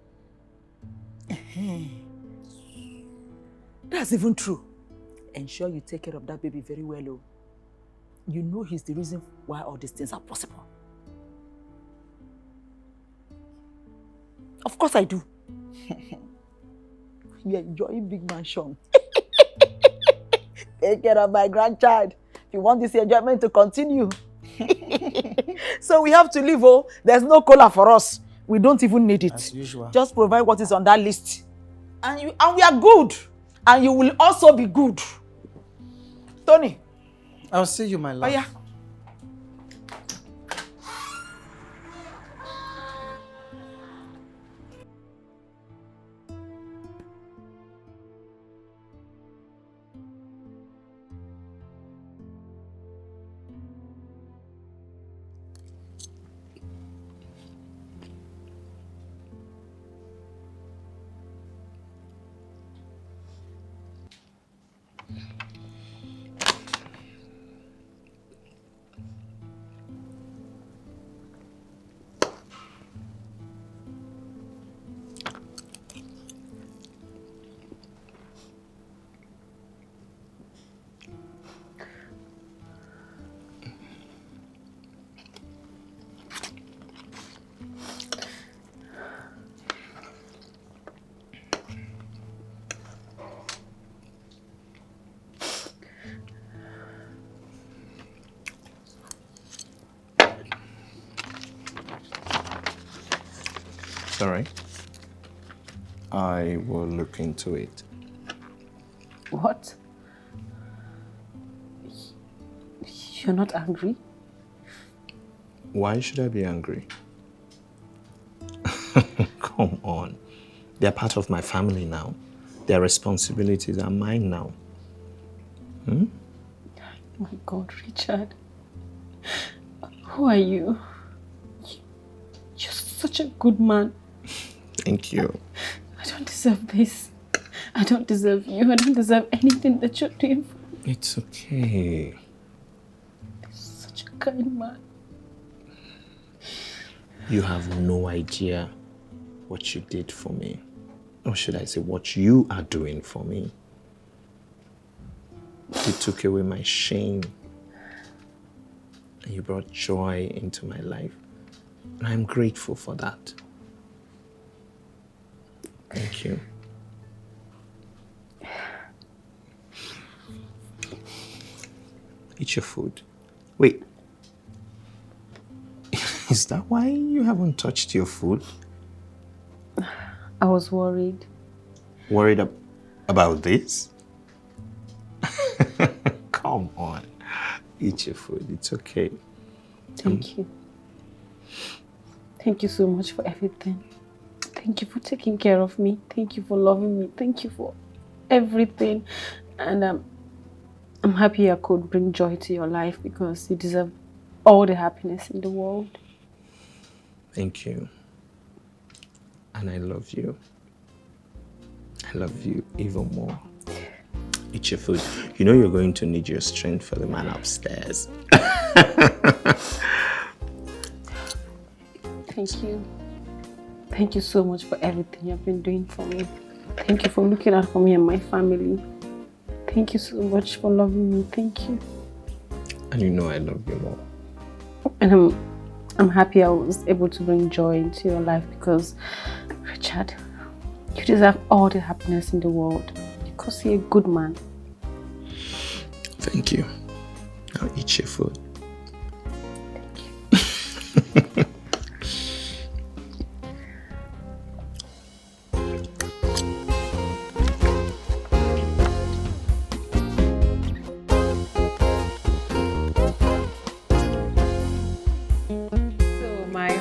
That's even true. Ensure you take care of that baby very well. Oh. You know he's the reason why all these things are possible. Of course I do. You're enjoying big mansion. Take care of my grandchild. If you want this enjoyment to continue. So we have to leave. Oh, there's no cola for us. We don't even need it. As usual. Just provide what is on that list. And we are good. And you will also be good. Tony. I'll see you, my love. Oh, yeah. It's all right. I will look into it. What? You're not angry? Why should I be angry? Come on. They're part of my family now. Their responsibilities are mine now. Oh my God, Richard. Who are you? You're such a good man. Thank you. I don't deserve this. I don't deserve you. I don't deserve anything that you're doing for me. It's okay. You're such a kind man. You have no idea what you did for me. Or should I say, what you are doing for me. You took away my shame. And you brought joy into my life. And I'm grateful for that. Thank you. Eat your food. Wait. Is that why you haven't touched your food? I was worried. Worried about this? Come on. Eat your food. It's okay. Thank you. Thank you so much for everything. Thank you for taking care of me. Thank you for loving me. Thank you for everything. And I'm happy I could bring joy to your life because you deserve all the happiness in the world. Thank you. And I love you. I love you even more. Eat your food. You know you're going to need your strength for the man upstairs. Thank you. Thank you so much for everything you've been doing for me. Thank you for looking out for me and my family. Thank you so much for loving me. Thank you. And you know I love you more. And I'm happy I was able to bring joy into your life because, Richard, you deserve all the happiness in the world because you're a good man. Thank you. Now eat your food. Thank you.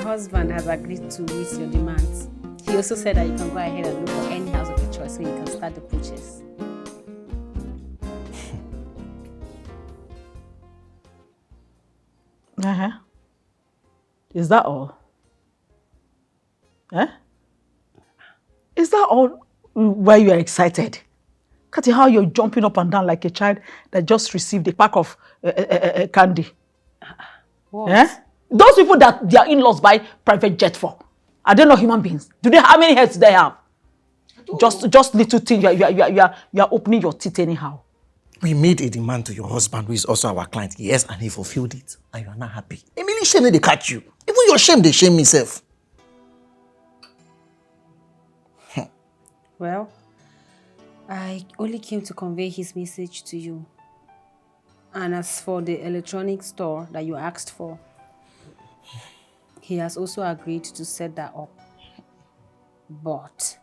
Husband has agreed to meet your demands. He also said that you can go ahead and look for any house of your choice so you can start the purchase. Is that all? Eh? Is that all why you are excited? Look at how you're jumping up and down like a child that just received a pack of candy. What? Eh? Those people that their in-laws buy private jet for, are they not human beings? How many heads do they have? Just little thing. You are opening your teeth anyhow. We made a demand to your husband, who is also our client. Yes, and he fulfilled it. And you are not happy. Emily, shame they catch you. Even your shame, they shame himself. Well, I only came to convey his message to you. And as for the electronic store that you asked for, he has also agreed to set that up. But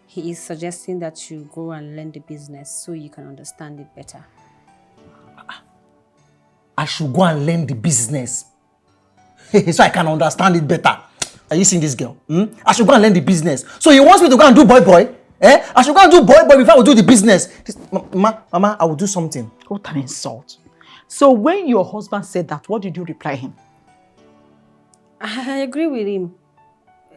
he is suggesting that you go and learn the business so you can understand it better. I should go and learn the business so I can understand it better. Are you seeing this girl? I should go and learn the business. So he wants me to go and do boy? Eh? I should go and do boy before I will do the business. Mama, I will do something. What an insult. So when your husband said that, what did you reply him? I agree with him.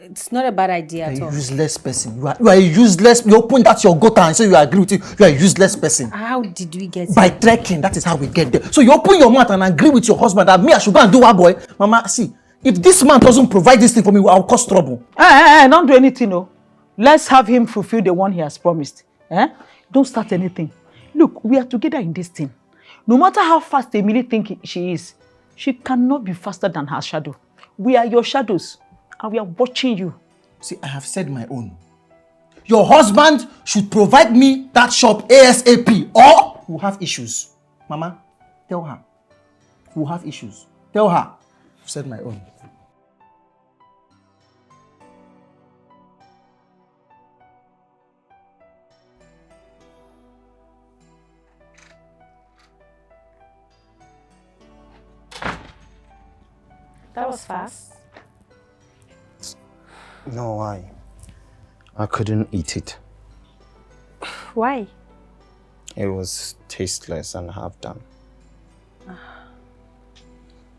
It's not a bad idea at all. You're a useless person. You are useless. You open that your gutter and say you agree with it. You are a useless person. How did we get By here? trekking, that is how we get there. So you open your mouth and agree with your husband that me, I should go and do what boy? Mama, see, if this man doesn't provide this thing for me, I'll cause trouble. Don't do anything, no. Let's have him fulfill the one he has promised. Don't start anything. Look, we are together in this thing. No matter how fast Emily thinks she is, she cannot be faster than her shadow. We are your shadows, and we are watching you. See, I have said my own. Your husband should provide me that shop ASAP, or we'll have issues. Mama, tell her. We'll have issues. Tell her. I've said my own. That was fast. No, I couldn't eat it. Why? It was tasteless and half done.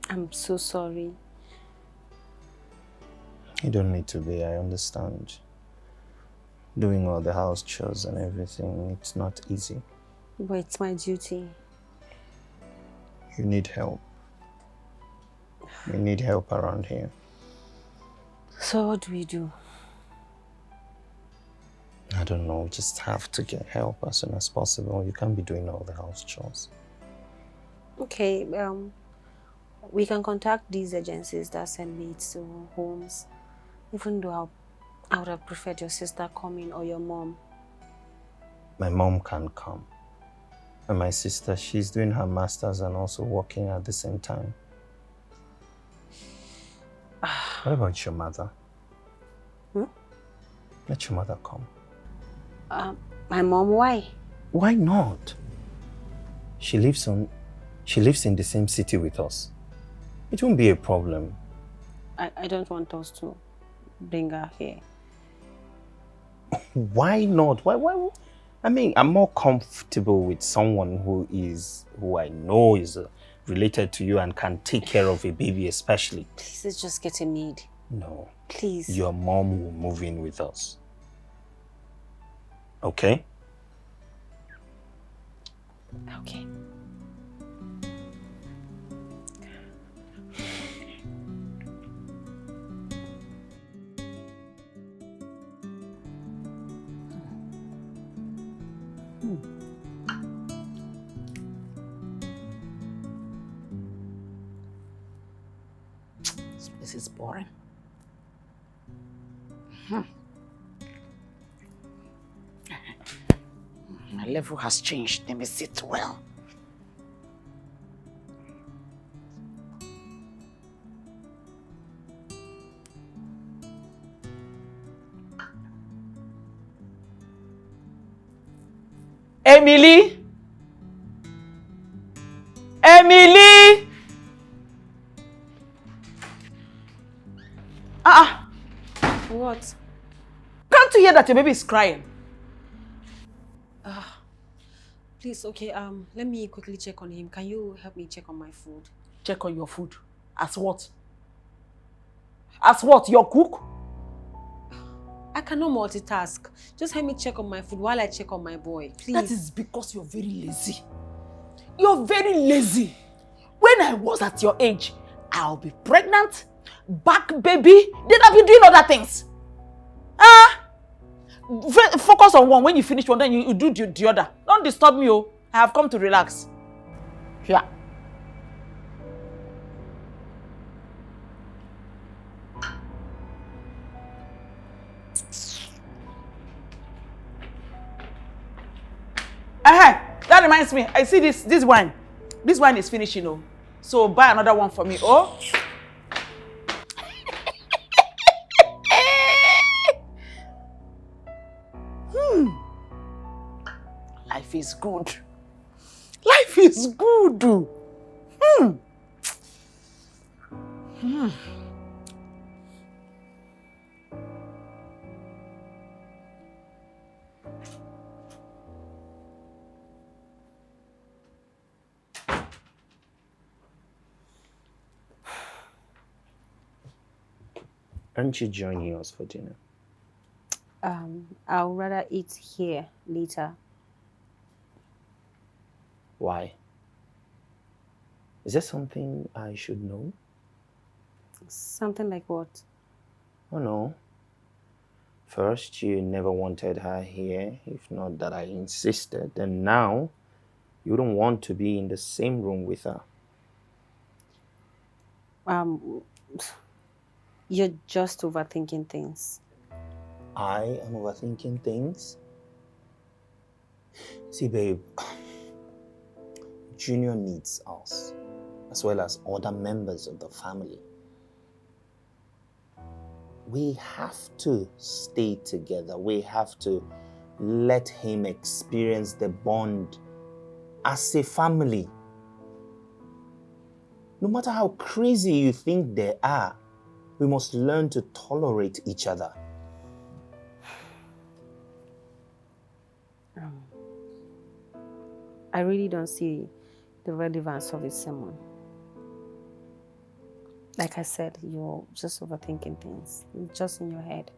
I'm so sorry. You don't need to be, I understand. Doing all the house chores and everything, it's not easy. But it's my duty. You need help. You need help around here. So what do we do? I don't know, just have to get help as soon as possible. You can't be doing all the house chores. Okay, we can contact these agencies that send maids to homes. Even though I would have preferred your sister coming or your mom. My mom can't come. And my sister, she's doing her master's and also working at the same time. What about your mother? Let your mother come. My mom, why? Why not? She lives in the same city with us. It won't be a problem. I don't want us to bring her here. Why not? Why? I mean, I'm more comfortable with someone who I know is related to you and can take care of a baby especially. Please, let's just get a maid. No. Please. Your mom will move in with us. Okay? Okay. This place is boring. My level has changed. Let me sit well. Emily! Emily! What? Can't you hear that your baby is crying? Please, okay, let me quickly check on him. Can you help me check on my food? Check on your food. As what? As what? Your cook? I cannot multitask. Just help me check on my food while I check on my boy, please. That is because you're very lazy. You're very lazy. When I was at your age, I'll be pregnant, back baby, then I'll be doing other things. Focus on one. When you finish one, then you do the other. Don't disturb me, oh. I have come to relax. Yeah. That reminds me. I see this wine. This wine is finishing, oh. So buy another one for me, oh. Life is good. Life is good. Aren't you joining us for dinner? I'll rather eat here later. Why? Is there something I should know? Something like what? Oh no. First, you never wanted her here, if not that I insisted. And now, you don't want to be in the same room with her. You're just overthinking things. I am overthinking things? See, babe, Junior needs us, as well as other members of the family. We have to stay together. We have to let him experience the bond as a family. no matter how crazy you think they are, we must learn to tolerate each other. I really don't see the relevance of his sermon. Like I said, you're just overthinking things. It's just in your head.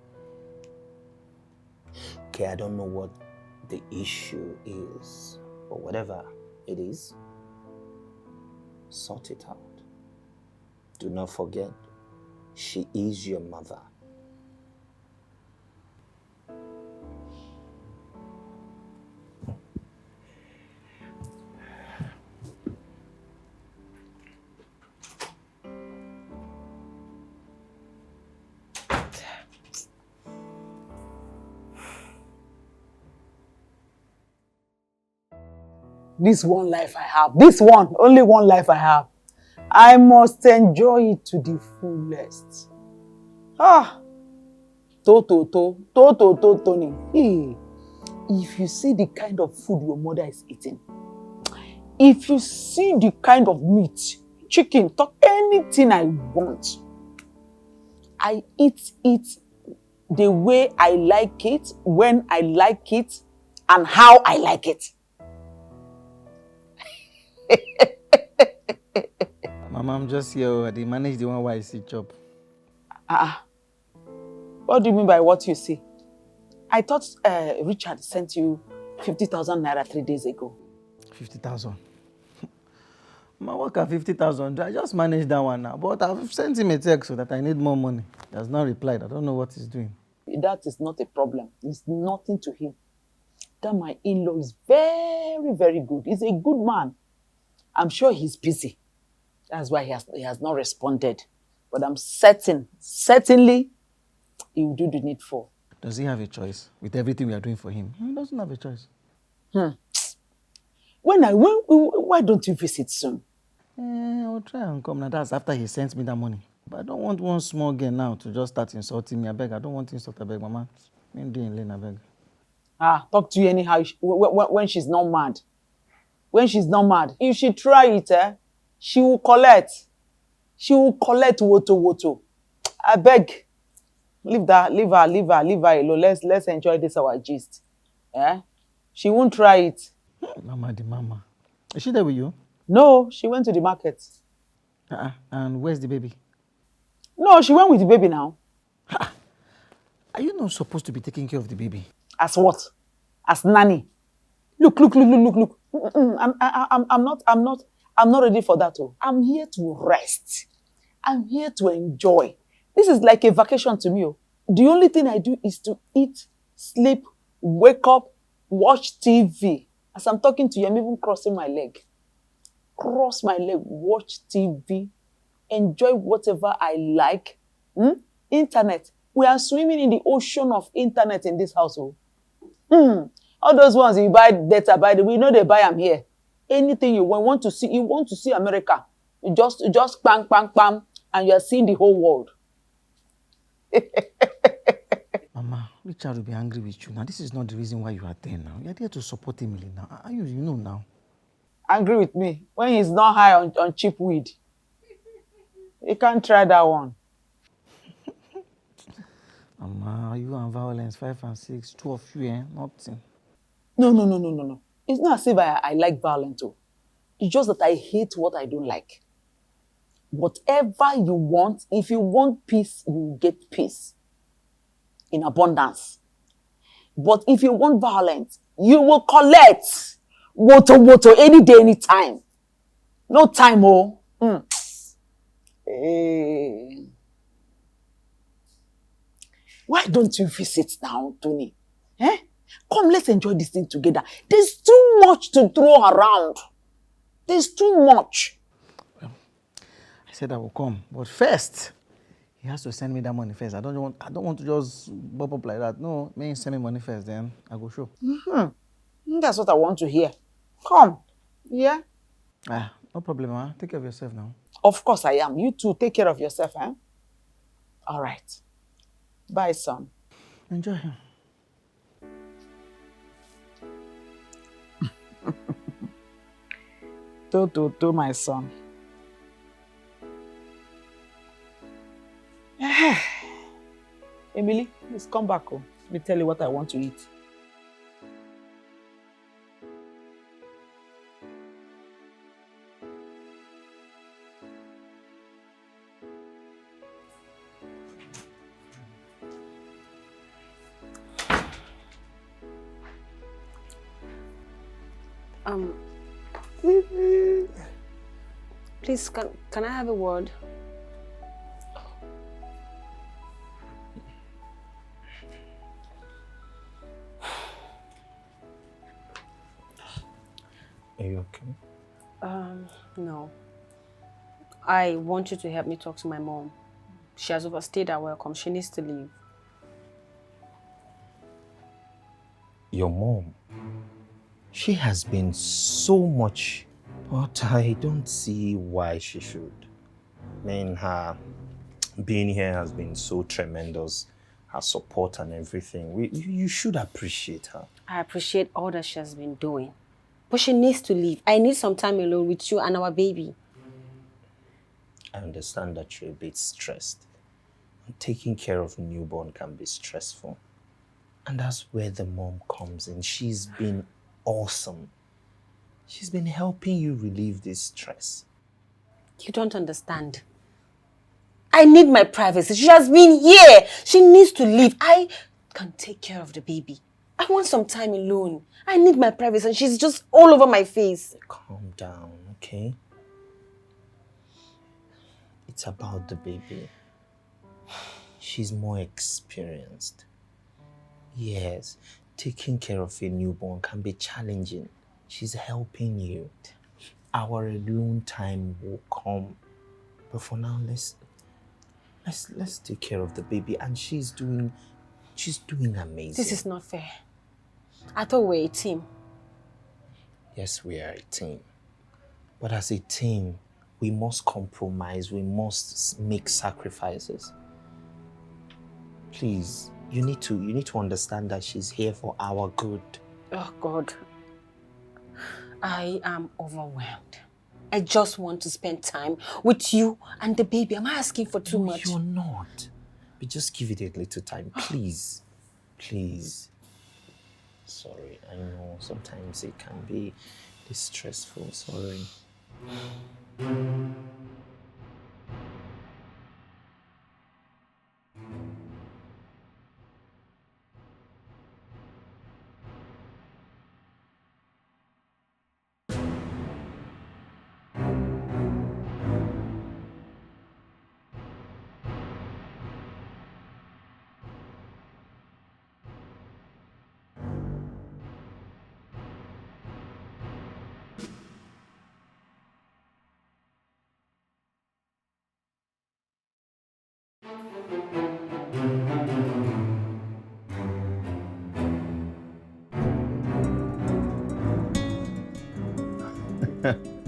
Okay, I don't know what the issue is, but whatever it is, sort it out. Do not forget, she is your mother. This one life I have, this one, only one life I have. I must enjoy it to the fullest. Tony. Hey, if you see the kind of food your mother is eating, if you see the kind of meat, chicken, talk anything I want, I eat it the way I like it, when I like it, and how I like it. Mama, I'm just here. They manage the one why I see chop. What do you mean by what you see? I thought Richard sent you 50,000 naira 3 days ago. 50,000. My work at 50,000. I just managed that one now. But I've sent him a text so that I need more money. He has not replied. I don't know what he's doing. That is not a problem. It's nothing to him. That my in-law is very, very good. He's a good man. I'm sure he's busy. That's why he has not responded. But I'm certainly, he will do the needful. Does he have a choice with everything we are doing for him? He doesn't have a choice. Why don't you visit soon? I'll try and come now. That's after he sends me that money. But I don't want one small girl now to just start insulting me. I beg. I don't want to insult. I beg, Mama. I'm doing lane. I beg. Talk to you anyhow when she's not mad. When she's not mad, if she try it, she will collect. She will collect woto. I beg, leave her alone. Let's enjoy this our gist. She won't try it. Mama. Is she there with you? No, she went to the market. And where's the baby? No, she went with the baby now. Are you not supposed to be taking care of the baby? As what? As nanny? Look. I'm not ready for that. I'm here to rest. I'm here to enjoy. This is like a vacation to me. The only thing I do is to eat, sleep, wake up, watch TV. As I'm talking to you, I'm even crossing my leg. Cross my leg, watch TV, enjoy whatever I like. Internet. We are swimming in the ocean of internet in this household. All those ones you buy data, by the way, you know they buy them here. Anything you want to see, America. You just bang, and you are seeing the whole world. Mama, Richard will be angry with you now. This is not the reason why you are there now. You are there to support Emily now. You know now. Angry with me when he's not high on cheap weed. You can't try that one. Mama, you and violence, 5 and 6, 2 of you, nothing. No. It's not as if I like violence. It's just that I hate what I don't like. Whatever you want, if you want peace, you will get peace in abundance. But if you want violence, you will collect woto any day, any time. No time, Why don't you visit now, Tony? Come, let's enjoy this thing together. There's too much to throw around. There's too much. Well, I said I will come, but first, he has to send me that money first. I don't want to just bop up like that. No, send me money first, then I go show. That's what I want to hear. Come. Yeah? No problem, huh? Take care of yourself now. Of course I am. You too, take care of yourself, All right. Bye, son. Enjoy him. To my son. Emily, please come back home. Let me tell you what I want to eat. Please, can I have a word? Are you okay? No. I want you to help me talk to my mom. She has overstayed her welcome. She needs to leave. Your mom? She has been so much, but I don't see why she should. I mean, her being here has been so tremendous. Her support and everything. You should appreciate her. I appreciate all that she has been doing. But she needs to leave. I need some time alone with you and our baby. I understand that you're a bit stressed. Taking care of a newborn can be stressful. And that's where the mom comes in. She's been awesome. She's been helping you relieve this stress. You don't understand. I need my privacy. She has been here. She needs to leave. I can take care of the baby. I want some time alone. I need my privacy. And she's just all over my face. Calm down, okay? It's about the baby. She's more experienced. Yes, taking care of a newborn can be challenging. She's helping you. Our alone time will come. But for now, let's take care of the baby. And she's doing amazing. This is not fair. I thought we were a team. Yes, we are a team. But as a team, we must compromise. We must make sacrifices. Please, you need to understand that she's here for our good. Oh, God. I am overwhelmed. I just want to spend time with you and the baby. Am I asking for too much? You're not. But just give it a little time, please. Please. Sorry, I know sometimes it can be distressful. Sorry.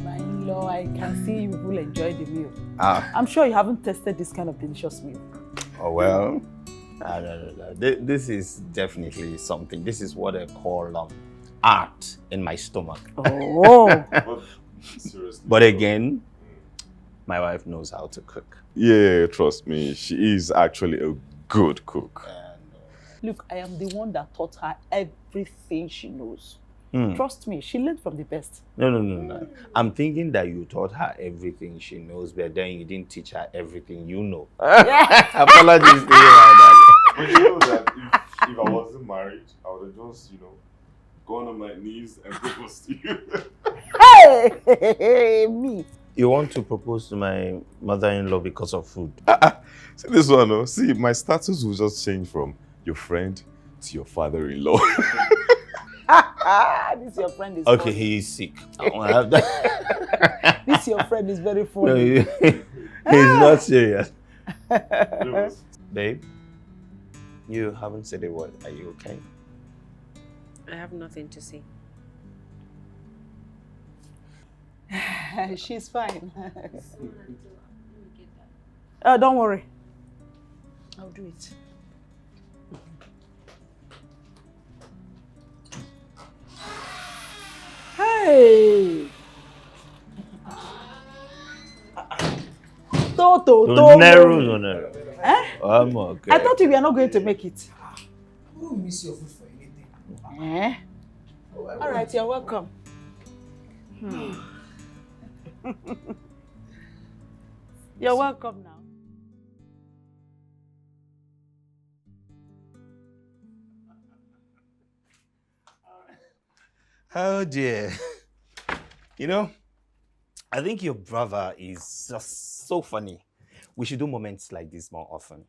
My in-law, I can see you will enjoy the meal. Ah. I'm sure you haven't tasted this kind of delicious meal. Oh, well. No. This is definitely something. This is what I call art in my stomach. Oh. Seriously. But again, my wife knows how to cook. Yeah, trust me. She is actually a good cook. Look, I am the one that taught her everything she knows. Hmm. Trust me, she learned from the best. No. I'm thinking that you taught her everything she knows, but then you didn't teach her everything you know. Apologies to you, my darling. But you know that if I wasn't married, I would have just, gone on my knees and proposed to you. Hey, me. You want to propose to my mother-in-law because of food? See this one, no? See, my status will just change from your friend to your father-in-law. This your friend is Okay, funny. he is sick. I won't have that. This your friend is very No, funny. he's not serious. Babe, you haven't said a word. Are you okay? I have nothing to say. She's fine. Oh, don't worry. I'll do it. Hey! No. Eh? I'm okay. I thought you were not going to make it. I won't miss your food for anything. Eh? All right, you're welcome. You're welcome now. Oh dear. You know, I think your brother is just so funny. We should do moments like this more often.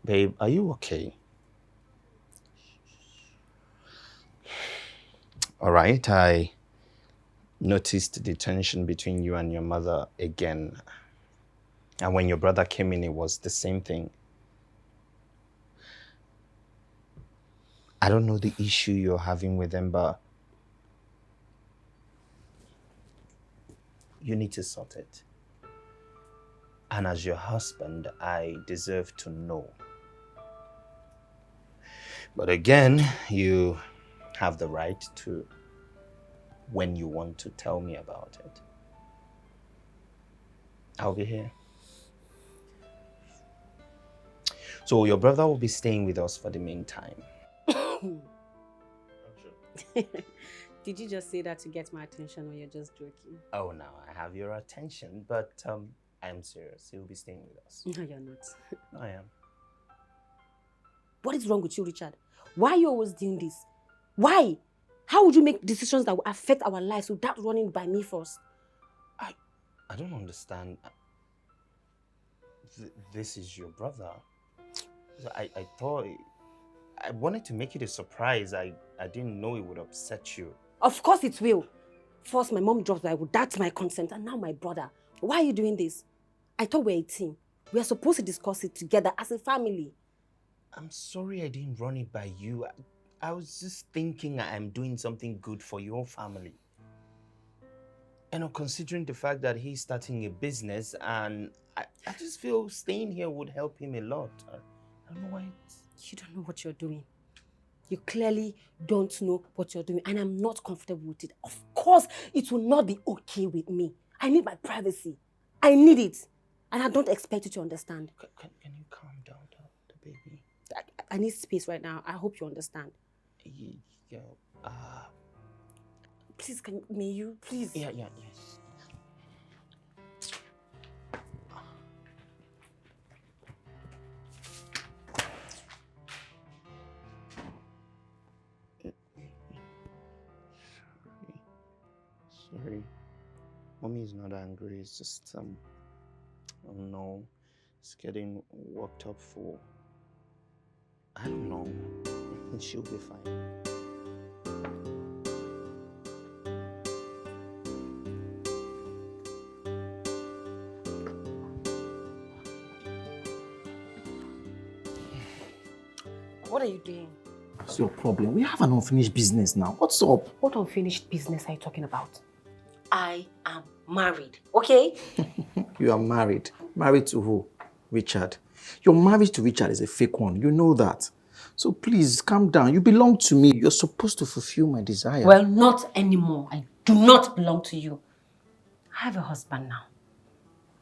Babe, are you okay? All right, I noticed the tension between you and your mother again. And when your brother came in, it was the same thing. I don't know the issue you're having with them, but you need to sort it. And as your husband, I deserve to know. But again, you have the right to, when you want to tell me about it. I'll be here. So your brother will be staying with us for the meantime. Did you just say that to get my attention or you're just joking? Oh, no, I have your attention, but I am serious. He'll be staying with us. No, you're not. I am. What is wrong with you, Richard? Why are you always doing this? Why? How would you make decisions that will affect our lives without running by me first? I don't understand. This is your brother. I thought... I wanted to make it a surprise. I didn't know it would upset you. Of course it will. First, my mom dropped that without my consent, and now my brother. Why are you doing this? I thought we were a team. We are supposed to discuss it together as a family. I'm sorry I didn't run it by you. I was just thinking I'm doing something good for your family. And considering the fact that he's starting a business, and I just feel staying here would help him a lot. I don't know why You don't know what you're doing. You clearly don't know what you're doing, and I'm not comfortable with it. Of course, it will not be okay with me. I need my privacy. I need it. And I don't expect you to understand. Can you calm down, the baby? I need space right now. I hope you understand. Yeah. Please, may you? Please. Yeah, yes. Sorry. Mommy is not angry. It's just, I don't know. It's getting worked up for... I don't know. I think she'll be fine. What are you doing? What's your problem? We have an unfinished business now. What's up? What unfinished business are you talking about? I am married, okay? You are married. Married to who? Richard. Your marriage to Richard is a fake one. You know that. So please, calm down. You belong to me. You're supposed to fulfill my desire. Well, not anymore. I do not belong to you. I have a husband now.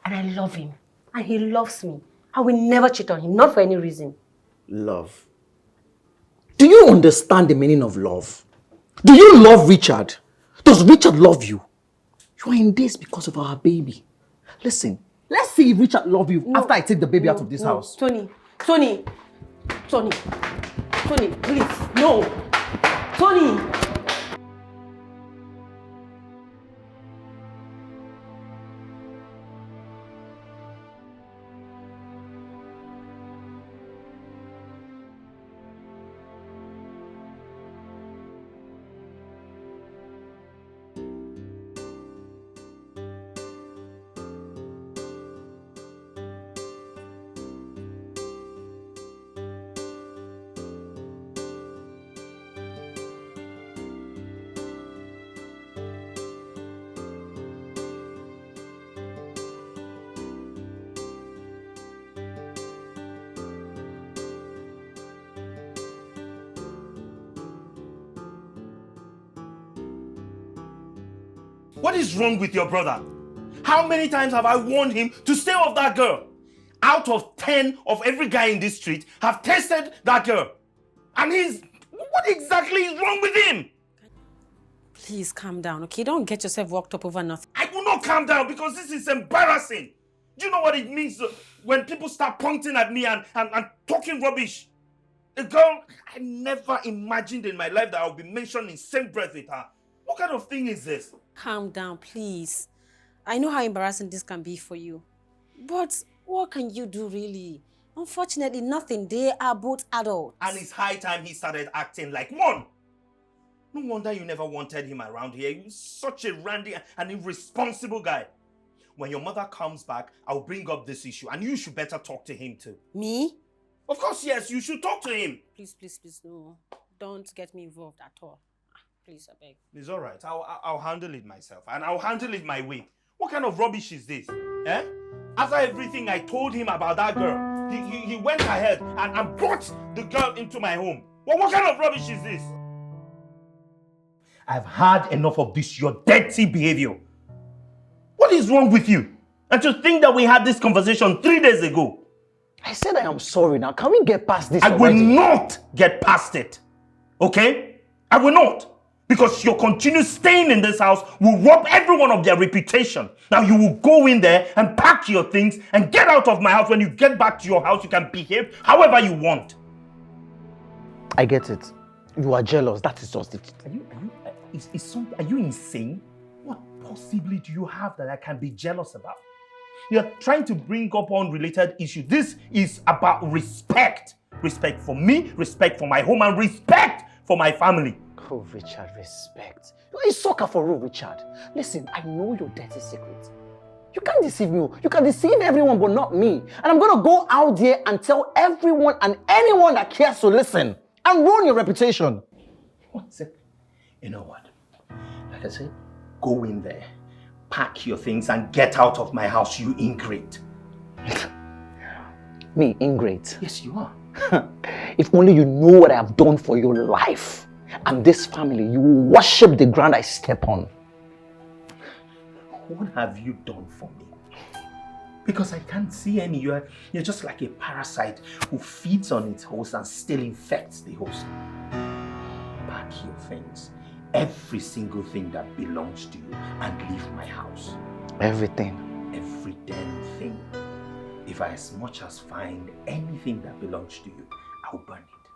And I love him. And he loves me. I will never cheat on him, not for any reason. Love. Do you understand the meaning of love? Do you love Richard? Does Richard love you? You are in this because of our baby. Listen, let's see if Richard loves you after I take the baby out of this house. Tony, please, no. Tony. What is wrong with your brother? How many times have I warned him to stay off that girl? Out of 10 of every guy in this street have tested that girl. And what exactly is wrong with him? Please calm down, okay? Don't get yourself worked up over nothing. I will not calm down because this is embarrassing. Do you know what it means when people start pointing at me and talking rubbish? A girl I never imagined in my life that I would be mentioned in the same breath with her. What kind of thing is this? Calm down, please. I know how embarrassing this can be for you. But what can you do, really? Unfortunately, nothing. They are both adults. And it's high time he started acting like one. No wonder you never wanted him around here. You're such a randy and irresponsible guy. When your mother comes back, I'll bring up this issue and you should better talk to him too. Me? Of course, yes, you should talk to him. Please, no. Don't get me involved at all. Please, I beg. It's all right. I'll handle it myself and I'll handle it my way. What kind of rubbish is this? Eh? After everything I told him about that girl, he went ahead and brought the girl into my home. Well, what kind of rubbish is this? I've had enough of this, your dirty behavior. What is wrong with you? And to think that we had this conversation 3 days ago. I said I am sorry now. Can we get past this I will already? not get past it. Okay? I will not. Because your continued staying in this house will rob everyone of their reputation. Now you will go in there and pack your things and get out of my house. When you get back to your house, you can behave however you want. I get it. You are jealous. That is just it. Are you insane? What possibly do you have that I can be jealous about? You're trying to bring up unrelated issues. This is about respect. Respect for me, respect for my home, and respect for my family. Oh, Richard, respect. It's soccer for you, Richard. Listen, I know your dirty secret. You can't deceive me. You can deceive everyone, but not me. And I'm going to go out there and tell everyone and anyone that cares to listen and ruin your reputation. One second. You know what? Like I said, go in there, pack your things, and get out of my house, you ingrate. Me, ingrate? Yes, you are. If only you know what I have done for your life and this family, you will worship the ground I step on. What have you done for me? Because I can't see any. You're just like a parasite who feeds on its host and still infects the host. Pack your things, every single thing that belongs to you, and leave my house. Everything? Every damn thing. If I as much as find anything that belongs to you, I'll burn it.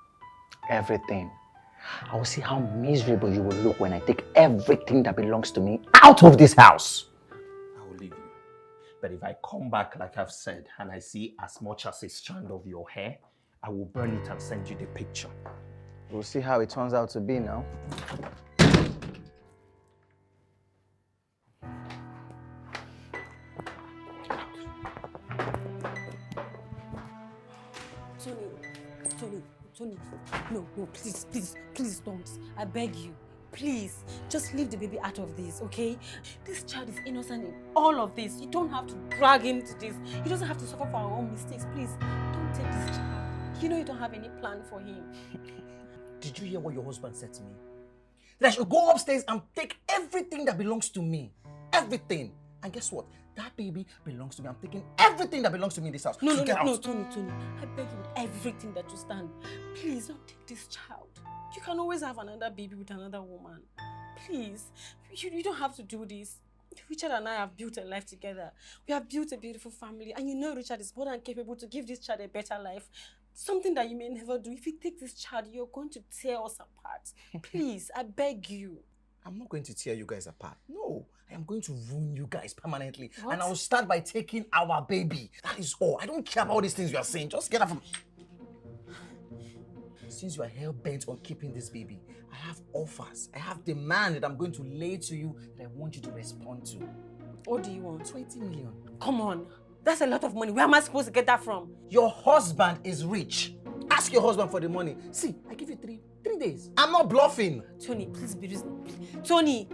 Everything. I will see how miserable you will look when I take everything that belongs to me out of this house. I will leave you. But if I come back like I've said and I see as much as a strand of your hair, I will burn it and send you the picture. We'll see how it turns out to be now. Tony, no, please don't. I beg you. Please, just leave the baby out of this, okay? This child is innocent in all of this. You don't have to drag him to this. He doesn't have to suffer for our own mistakes. Please, don't take this child. You know you don't have any plan for him. Did you hear what your husband said to me? That I should go upstairs and take everything that belongs to me. Everything. And guess what? That baby belongs to me. I'm taking everything that belongs to me in this house. No, Tony. I beg you with everything that you stand. Please don't take this child. You can always have another baby with another woman. Please, you don't have to do this. Richard and I have built a life together. We have built a beautiful family. And you know Richard is more than capable to give this child a better life. Something that you may never do. If you take this child, you're going to tear us apart. Please, I beg you. I'm not going to tear you guys apart. No, I am going to ruin you guys permanently. What? And I will start by taking our baby. That is all. I don't care about all these things you are saying. Just get out from... Since you are hell-bent on keeping this baby, I have offers. I have demand that I'm going to lay to you that I want you to respond to. What do you want? 20 million. Come on. That's a lot of money. Where am I supposed to get that from? Your husband is rich. Ask your husband for the money. See, I give you three days. I'm not bluffing. Tony, please be reasonable. Tony!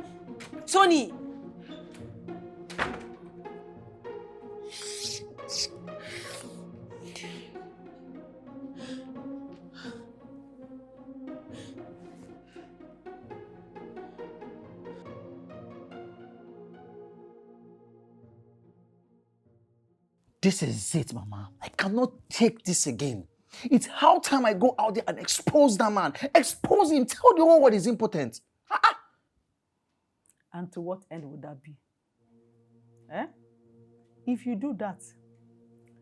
This is it, Mama. I cannot take this again. It's how time I go out there and expose that man. Expose him. Tell the whole world he's impotent. And to what end would that be? If you do that,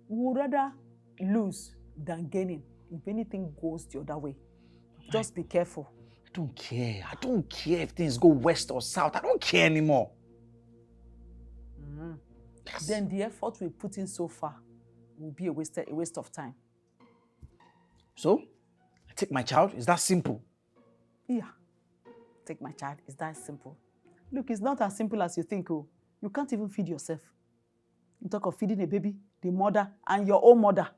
we would rather lose than gaining if anything goes the other way. Just be careful. I don't care. I don't care if things go west or south. I don't care anymore. Yes. Then the effort we put in so far will be a waste of time. So, I take my child. Is that simple? Yeah. Take my child. Is that simple? Look, it's not as simple as you think. Oh. You can't even feed yourself. You talk of feeding a baby, the mother, and your own mother.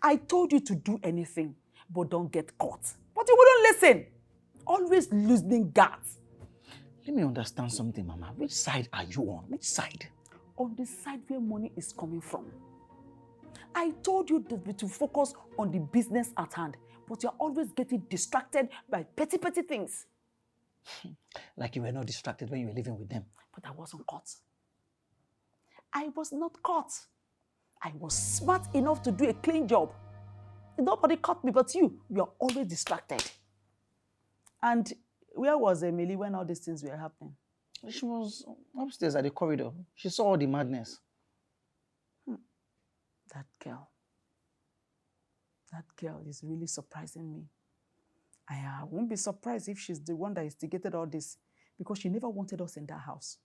I told you to do anything, but don't get caught. But you wouldn't listen. Always losing guards. Let me understand something, Mama. Which side are you on? Which side? On the side where money is coming from. I told you to focus on the business at hand, but you're always getting distracted by petty things. Like you were not distracted when you were living with them. But I wasn't caught. I was not caught. I was smart enough to do a clean job. Nobody caught me but you. You are always distracted. And where was Emily when all these things were happening? She was upstairs at the corridor. She saw all the madness. That girl is really surprising me. I won't be surprised if she's the one that instigated all this, because she never wanted us in that house.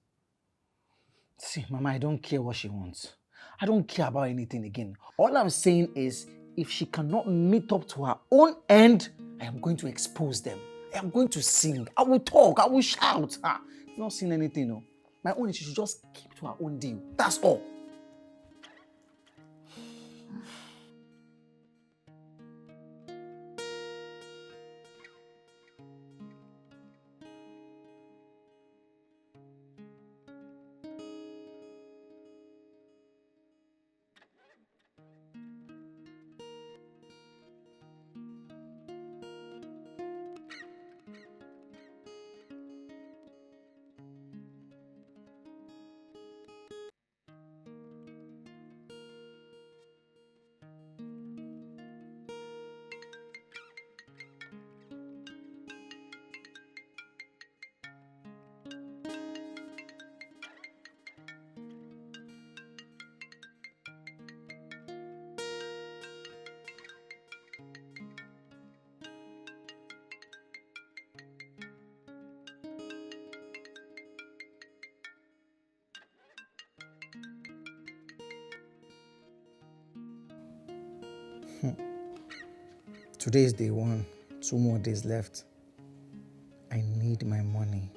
See, Mama, I don't care what she wants. I don't care about anything again. All I'm saying is, if she cannot meet up to her own end, I am going to expose them. I am going to sing. I will talk. I will shout. I've not seen anything, no. My own is she should just keep to her own deal. That's all. Today is day 1. 2 more days left. I need my money.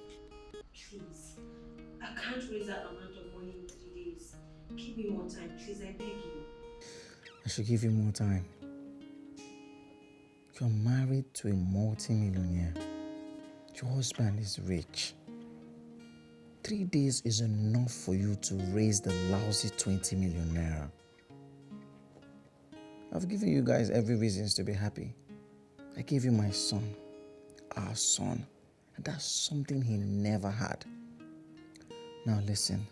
Please, I can't raise that amount of money in 3 days. Give me more time, please, I beg you. I should give you more time. You're married to a multi-millionaire. Your husband is rich. 3 days is enough for you to raise the lousy 20 million naira. I've given you guys every reason to be happy. I gave you my son, our son, and that's something he never had. Now listen,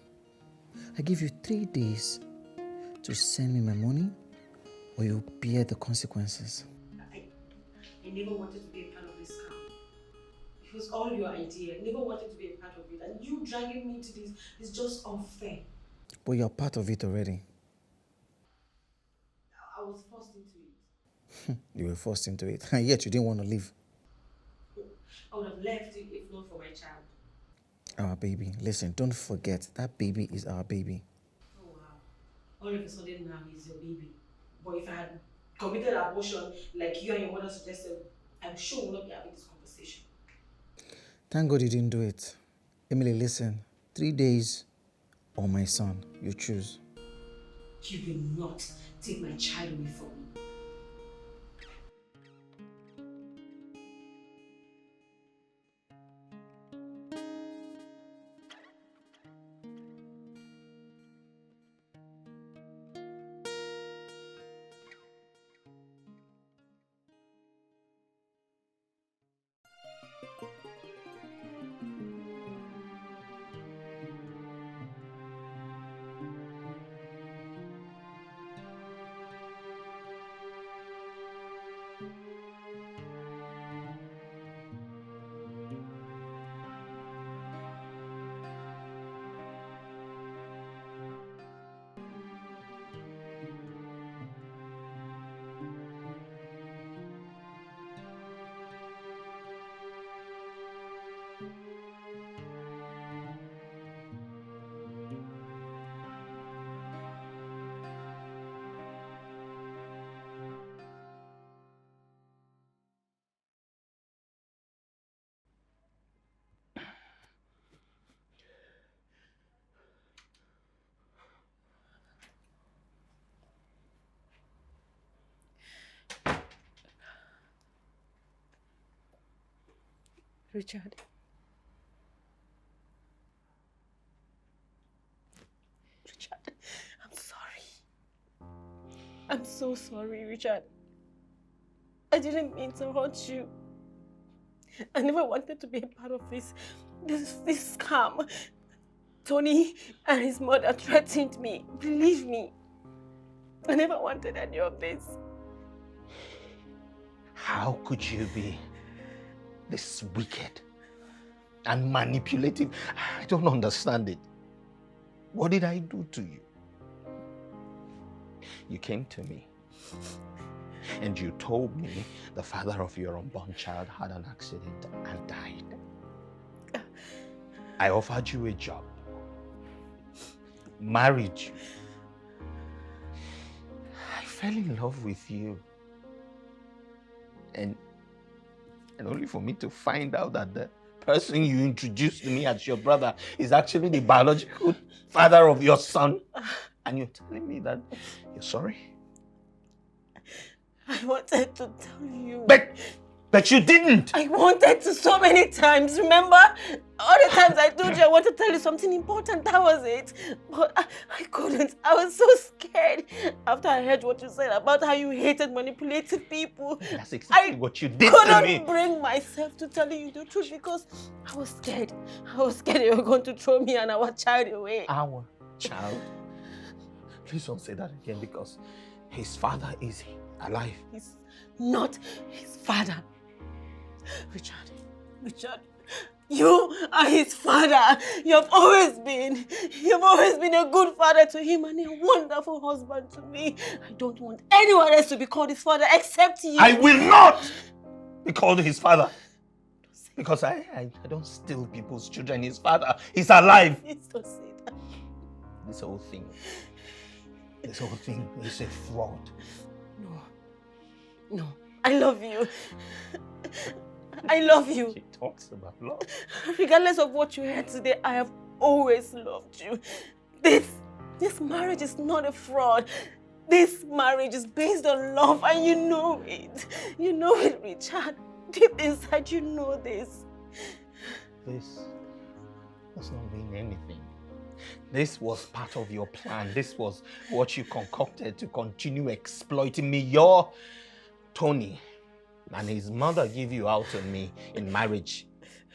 I give you 3 days to send me my money, or you'll bear the consequences. I never wanted to be a part of this scam. It was all your idea. I never wanted to be a part of it, and you dragging me to this is just unfair. But you're part of it already. I was forced into it. You were forced into it, and yet you didn't want to leave. I would have left it if not for my child. Our baby. Listen, don't forget, that baby is our baby. Oh wow. All of a sudden now he's your baby. But if I had committed abortion like you and your mother suggested, I'm sure we'll not be having this conversation. Thank God you didn't do it. Emily, listen. 3 days or my son. You choose. You will not take my child away from me. Richard. Richard, I'm sorry. I'm so sorry, Richard. I didn't mean to hurt you. I never wanted to be a part of this scam. Tony and his mother threatened me. Believe me. I never wanted any of this. How could you be this wicked and manipulative? I don't understand it. What did I do to you? You came to me and you told me the father of your unborn child had an accident and died. I offered you a job, married you. I fell in love with you. And only for me to find out that the person you introduced to me as your brother is actually the biological father of your son. And you're telling me that you're sorry? I wanted to tell you. But you didn't! I wanted to so many times, remember? All the times I told you I wanted to tell you something important, that was it. But I couldn't. I was so scared after I heard what you said about how you hated manipulative people. That's exactly what you did to me. I couldn't bring myself to telling you the truth because I was scared. I was scared you were going to throw me and our child away. Our child? Please don't say that again because his father is alive. He's not his father. Richard, you are his father. You've always been a good father to him and a wonderful husband to me. I don't want anyone else to be called his father except you. I will not be called his father. Because I don't steal people's children. His father is alive. Please don't say that. This whole thing is a fraud. No, I love you. I love you. She talks about love. Regardless of what you heard today, I have always loved you. This marriage is not a fraud. This marriage is based on love and you know it. You know it, Richard. Deep inside, you know this. This does not mean anything. This was part of your plan. This was what you concocted to continue exploiting me. Your Tony and his mother give you out on me in marriage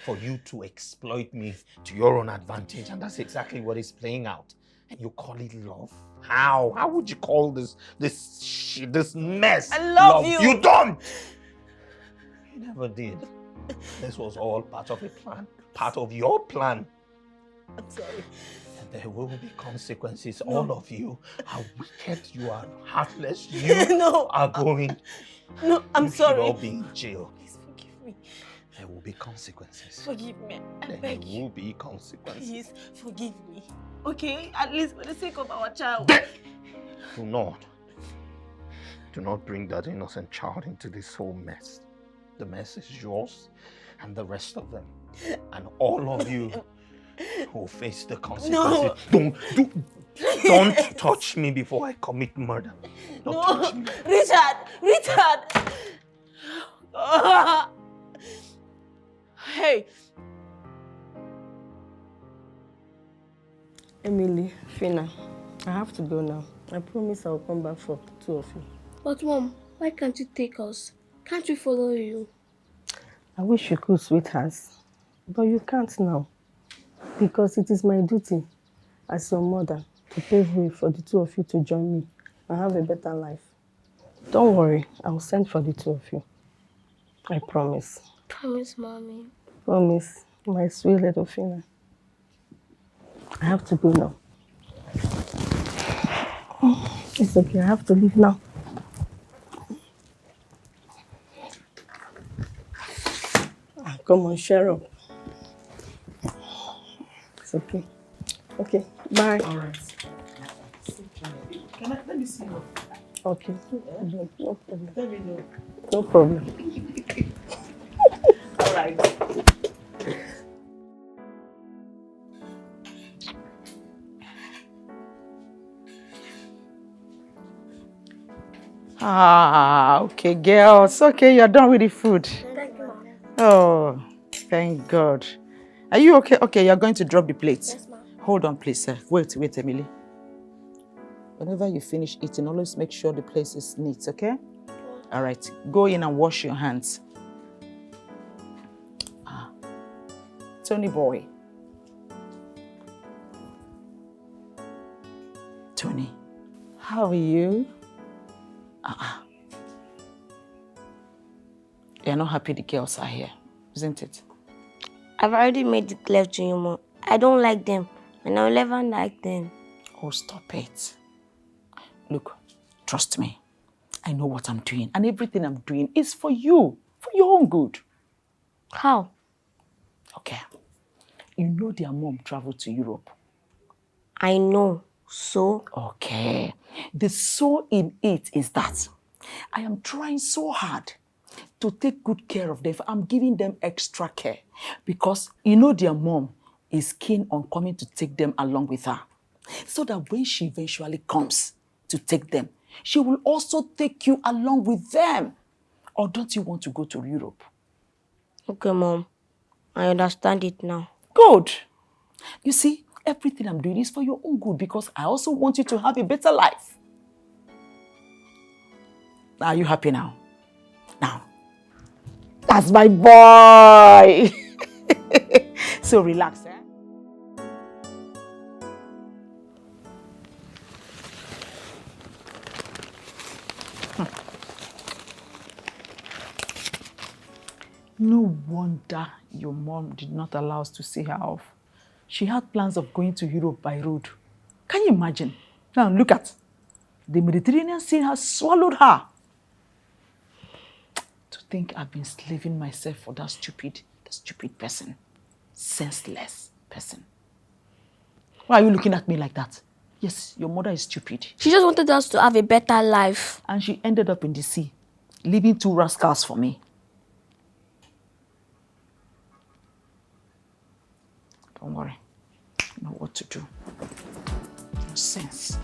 for you to exploit me to your own advantage. And that's exactly what is playing out. And you call it love? How? How would you call this mess? I love you. You don't! You never did. This was all part of a plan. Part of your plan. I'm sorry. And there will be consequences. No. All of you are wicked. You are heartless. You are going... No, I'm sorry. You should all be in jail. Please forgive me. There will be consequences. Forgive me. I beg you. There will be consequences. Please forgive me. Okay? At least for the sake of our child. Do not bring that innocent child into this whole mess. The mess is yours and the rest of them. And all of you will face the consequences. No. Don't touch me before I commit murder. Don't touch me. Richard! Hey. Emily, Fina, I have to go now. I promise I'll come back for the two of you. But Mom, why can't you take us? Can't we follow you? I wish you could, sweethearts. But you can't now. Because it is my duty as your mother to pave way for the two of you to join me and have a better life. Don't worry, I'll send for the two of you. I promise. Promise, Mommy. Promise, my sweet little Fina. I have to go now. It's okay, I have to leave now. Come on, share up. It's okay. Okay, bye. All right. Let me see you. Okay, no problem. Let me know. No problem. All right. Okay, girls. Okay, you're done with the food. Thank you, Mom. Oh, Thank God. Are you okay? Okay, you're going to drop the plates. Yes, ma'am. Hold on, please, sir. Wait, Emily. Whenever you finish eating, always make sure the place is neat, okay? All right, go in and wash your hands. Tony boy. Tony, how are you? You're not happy the girls are here, isn't it? I've already made it clear to you, Mom. I don't like them, and I'll never like them. Oh, stop it. Look, trust me. I know what I'm doing, and everything I'm doing is for you, for your own good. How? Okay. You know their mom traveled to Europe. I know. So? Okay. The so in it is that I am trying so hard to take good care of them. I'm giving them extra care because you know their mom is keen on coming to take them along with her. So that when she eventually comes to take them, she will also take you along with them. Or don't you want to go to Europe? Okay, Mom. I understand it now. Good. You see, everything I'm doing is for your own good because I also want you to have a better life. Are you happy now? Now, that's my boy. So relax, eh? No wonder your mom did not allow us to see her off. She had plans of going to Europe by road. Can you imagine? Now look at the Mediterranean Sea has swallowed her. To think I've been slaving myself for that stupid person. Senseless person. Why are you looking at me like that? Yes, your mother is stupid. She just wanted us to have a better life. And she ended up in the sea, leaving 2 rascals for me. Don't worry. I know what to do. No sense.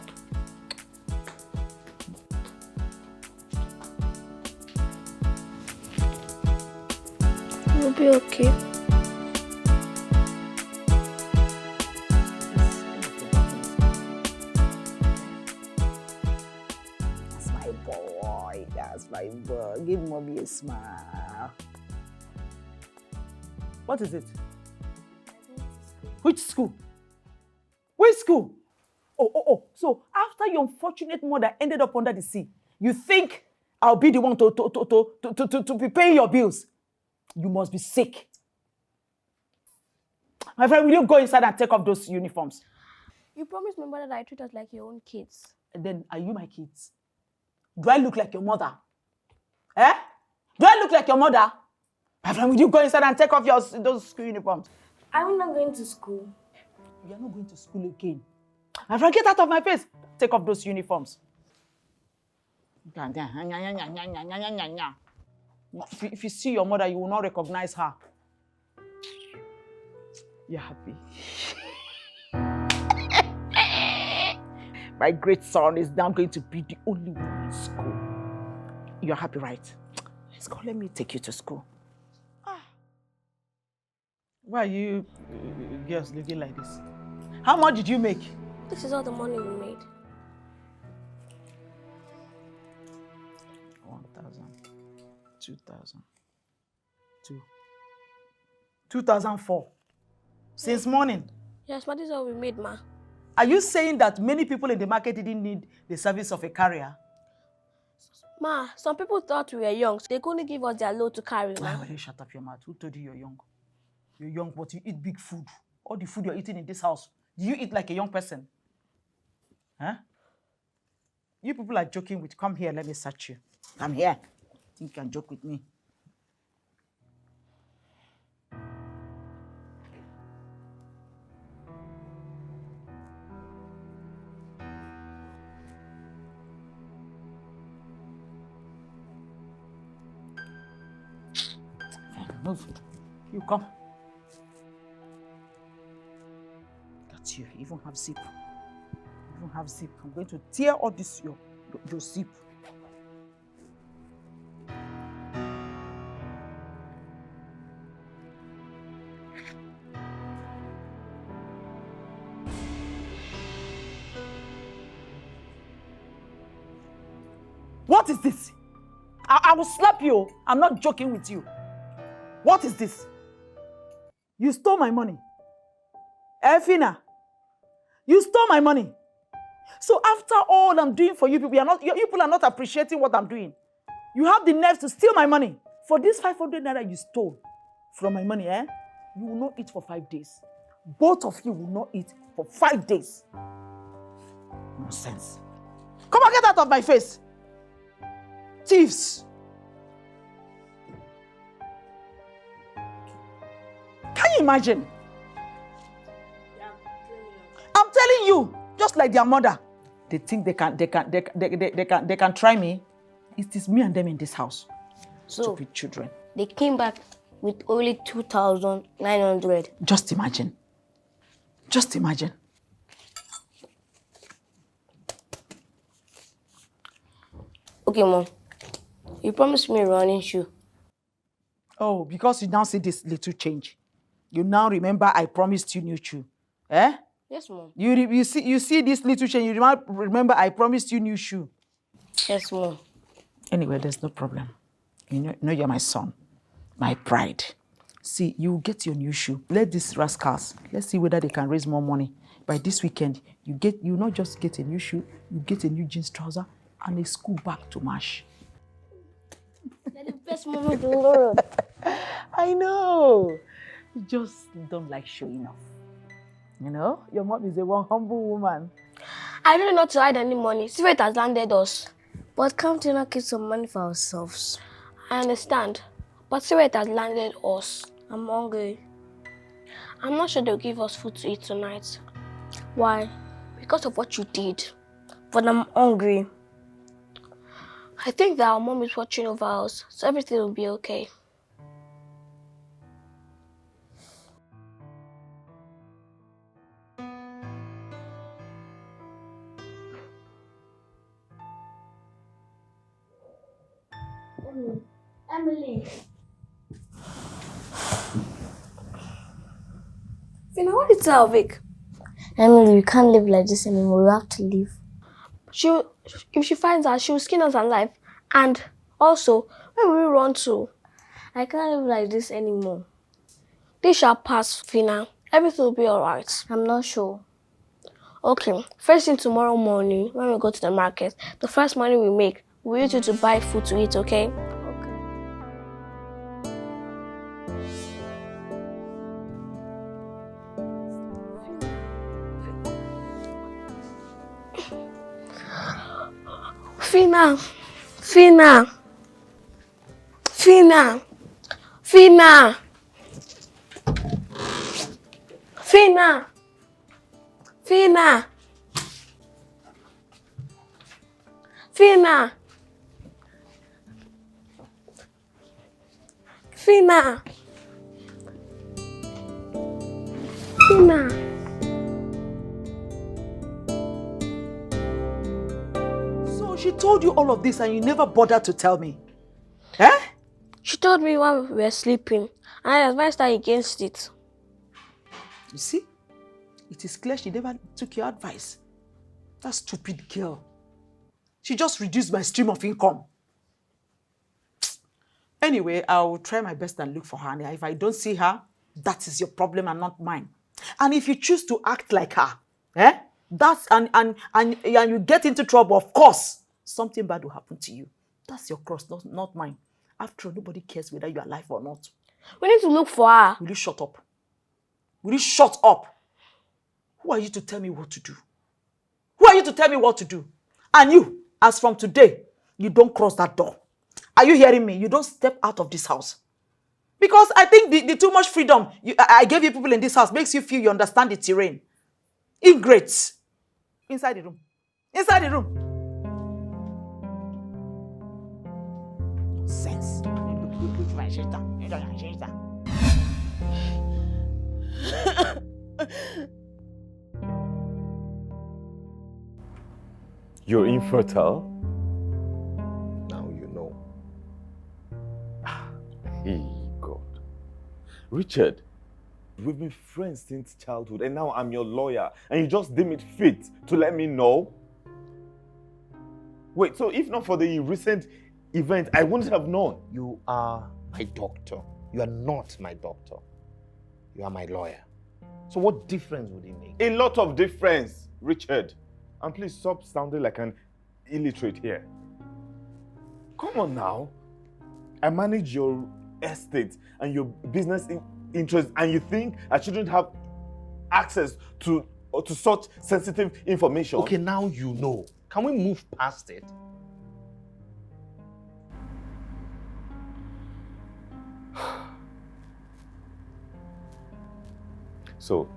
You'll be okay. That's my boy. That's my boy. Give mommy a smile. What is it? Which school? Which school? Oh. So after your unfortunate mother ended up under the sea, you think I'll be the one to be paying your bills? You must be sick. My friend, will you go inside and take off those uniforms? You promised my mother that I treat us like your own kids. And then, are you my kids? Do I look like your mother? Eh? Do I look like your mother? My friend, will you go inside and take off those school uniforms? I'm not going to school. You are not going to school again. My friend, get out of my face. Take off those uniforms. If you see your mother, you will not recognize her. You're happy. My great son is now going to be the only one in school. You're happy, right? Let's go. Let me take you to school. Why are you girls living like this? How much did you make? This is all the money we made. 1,000, 2,000, 2,004. Since morning. Yes, but this is all we made, Ma. Are you saying that many people in the market didn't need the service of a carrier? Ma, some people thought we were young, so they couldn't give us their load to carry, Ma. Will you shut up your mouth? Who told you you're young? You're young, but you eat big food. All the food you're eating in this house, do you eat like a young person? Huh? You people are joking with, come here, let me search you. Come here. Think you can joke with me? Move. You come. That's you. You even have zip. You even have zip. I'm going to tear all this your zip. What is this? I will slap you. I'm not joking with you. What is this? You stole my money. Efina, you stole my money. So after all I'm doing for you people, you people are not appreciating what I'm doing. You have the nerve to steal my money. For this 500 naira you stole from my money, you will not eat for 5 days. Both of you will not eat for 5 days. Nonsense. Come on, get out of my face. Thieves. Can you imagine? I'm telling you, just like their mother, they think they can try me. It is me and them in this house. So, Stupid children. they came back with only 2,900. Just imagine. Just imagine. Okay, Mom. You promised me a running shoe. Oh, because you now see this little change. You now remember I promised you new shoe. Eh? Yes, Mom. You see this little change. You remember I promised you new shoe. Yes, Mom. Anyway, there's no problem. You know you're my son, my pride. See, you get your new shoe. Let these rascals, let's see whether they can raise more money. By this weekend, you not just get a new shoe, you get a new jeans trouser and a school bag to match. That's the best moment in the world. I know. You just don't like showing off. You know, your mom is a one humble woman. I don't know not to hide any money. See where it has landed us. But can't we not keep some money for ourselves? I understand. But see where it has landed us. I'm hungry. I'm not sure they'll give us food to eat tonight. Why? Because of what you did. But I'm hungry. I think that our mom is watching over us, so everything will be okay. Emily. Fina, why is that awake? Emily, we can't live like this anymore. We have to leave. If she finds out, she will skin us alive. And also, where will we run to? I can't live like this anymore. This shall pass, Fina. Everything will be alright. I'm not sure. Okay, first thing tomorrow morning, when we go to the market, the first money we make, we use it to buy food to eat, okay? Fina, Fina, Fina, Fina, Fina, Fina, Fina, Fina, Fina. She told you all of this and you never bothered to tell me. Eh? She told me while we were sleeping and I advised her against it. You see? It is clear she never took your advice. That stupid girl. She just reduced my stream of income. Anyway, I'll try my best and look for her. And if I don't see her, that is your problem and not mine. And if you choose to act like her, that's and you get into trouble, of course, something bad will happen to you. That's your cross, not mine. After all, nobody cares whether you're alive or not. We need to look for her. Will you shut up? Will you shut up? Who are you to tell me what to do? Who are you to tell me what to do? And you, as from today, you don't cross that door. Are you hearing me? You don't step out of this house. Because I think the too much freedom I gave you people in this house makes you feel you understand the terrain. Ingrates. Inside the room. Inside the room. Nonsense. You're infertile? Now you know. Hey, God. Richard, we've been friends since childhood and now I'm your lawyer and you just deem it fit to let me know? Wait, so if not for the recent event, I wouldn't have known. You are my doctor. You are not my doctor. You are my lawyer. So what difference would it make? A lot of difference, Richard. And please stop sounding like an illiterate here. Come on now. I manage your estate and your business interests, and you think I shouldn't have access to such sensitive information? Okay, now you know. Can we move past it? So,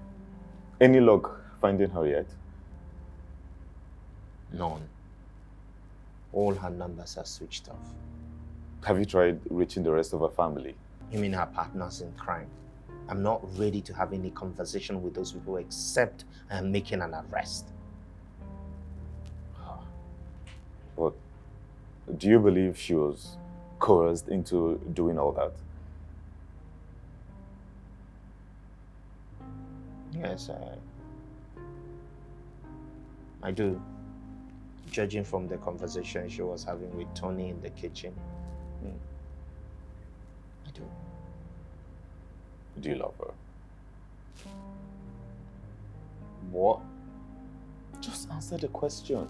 any luck finding her yet? None. All her numbers are switched off. Have you tried reaching the rest of her family? You mean her partners in crime? I'm not ready to have any conversation with those people except I am making an arrest. But do you believe she was coerced into doing all that? Yes, I do. Judging from the conversation she was having with Tony in the kitchen. I do. Do you love her? What? Just answer the question.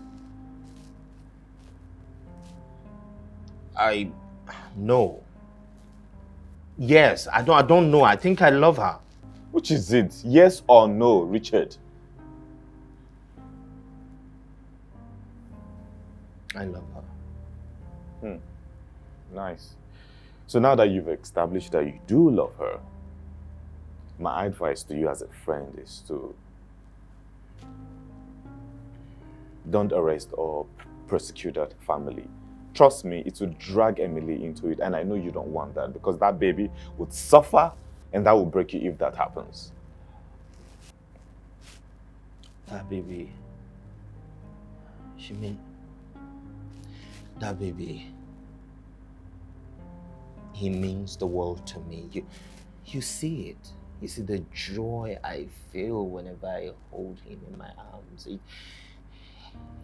No. Yes, I don't know. I think I love her. Which is it? Yes or no, Richard? I love her. Nice. So now that you've established that you do love her, my advice to you as a friend is to don't arrest or prosecute that family. Trust me, it will drag Emily into it, and I know you don't want that because that baby would suffer and that will break you if that happens. That baby, that baby, he means the world to me. You see it. You see the joy I feel whenever I hold him in my arms.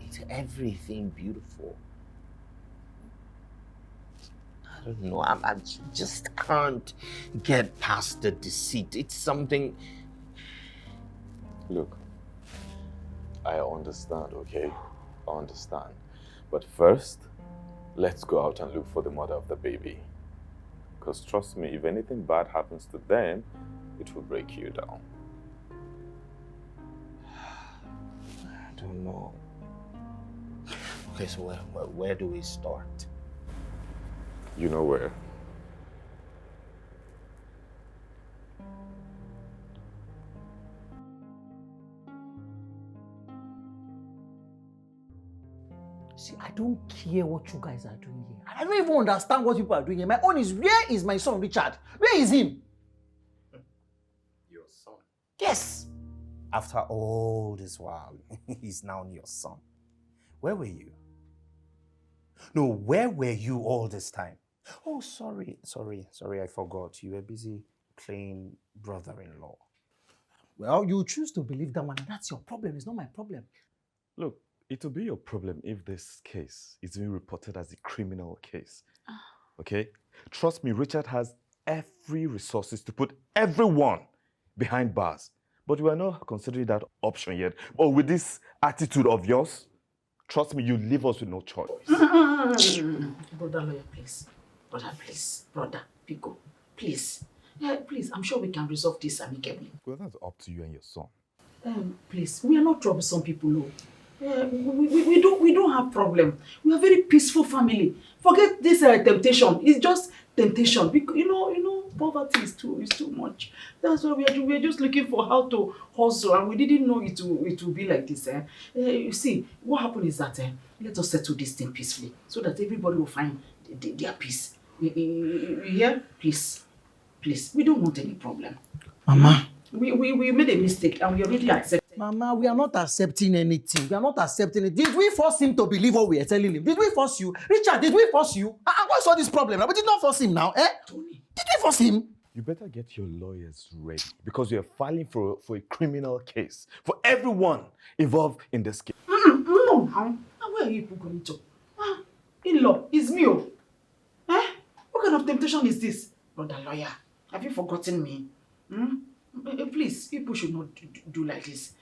It's everything beautiful. I don't know, I just can't get past the deceit. It's something... Look, I understand, okay? I understand. But first, let's go out and look for the mother of the baby. Because trust me, if anything bad happens to them, it will break you down. I don't know. Okay, so where do we start? You know where? See, I don't care what you guys are doing here. I don't even understand what people are doing here. My own is, where is my son, Richard? Where is him? Your son? Yes. After all this while, he's now your son. Where were you? No, where were you all this time? Oh, sorry, I forgot. You were busy playing brother-in-law. Well, you choose to believe that one, and that's your problem. It's not my problem. Look, it will be your problem if this case is being reported as a criminal case. Okay? Trust me, Richard has every resources to put everyone behind bars. But we are not considering that option yet. But with this attitude of yours, trust me, you leave us with no choice. Brother lawyer, please. Brother, please. Brother, Pico, please. Please, I'm sure we can resolve this amicably. Well, that's up to you and your son. Please, we are not troublesome people, no. We don't have problem. We are a very peaceful family. Forget this temptation. It's just temptation. Because, you know, poverty is too much. That's why we are just looking for how to hustle, and we didn't know it will be like this. You see, what happened is that let us settle this thing peacefully, so that everybody will find their peace. You hear? Please, we don't want any problem. Mama. We made a mistake, and we already accepted. Mama, we are not accepting anything. We are not accepting it. Did we force him to believe what we are telling him? Did we force you? Richard, did we force you? What's all this problem? We did not force him now, eh? Tony. Did we force him? You better get your lawyers ready because you're filing for a criminal case for everyone involved in this case. No, where are you people going to? In-law, it's me. Eh? What kind of temptation is this? Brother lawyer, have you forgotten me? Please, people should not do like this.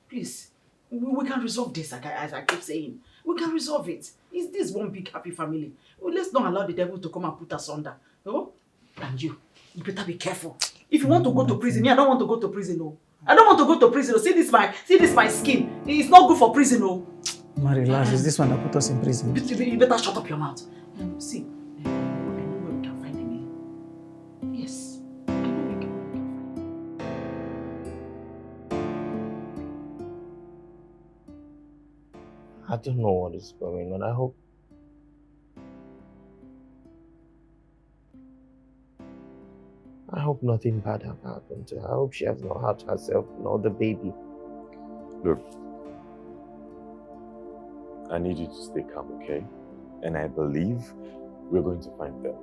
Please, we can resolve this, as I keep saying. We can resolve it. Is this one big happy family? Well, let's not allow the devil to come and put us under. Oh? And you better be careful. If you want to go to prison, me, I don't want to go to prison. No. I don't want to go to prison. See this my skin. It's not good for prison. No. Ma, relax. Is this one that put us in prison? You better shut up your mouth. See, I know where we can find him. Yes. I know we can find him. I don't know what is going on. I hope nothing bad has happened to her. I hope she has not hurt herself nor the baby. Look, I need you to stay calm, okay? And I believe we're going to find them.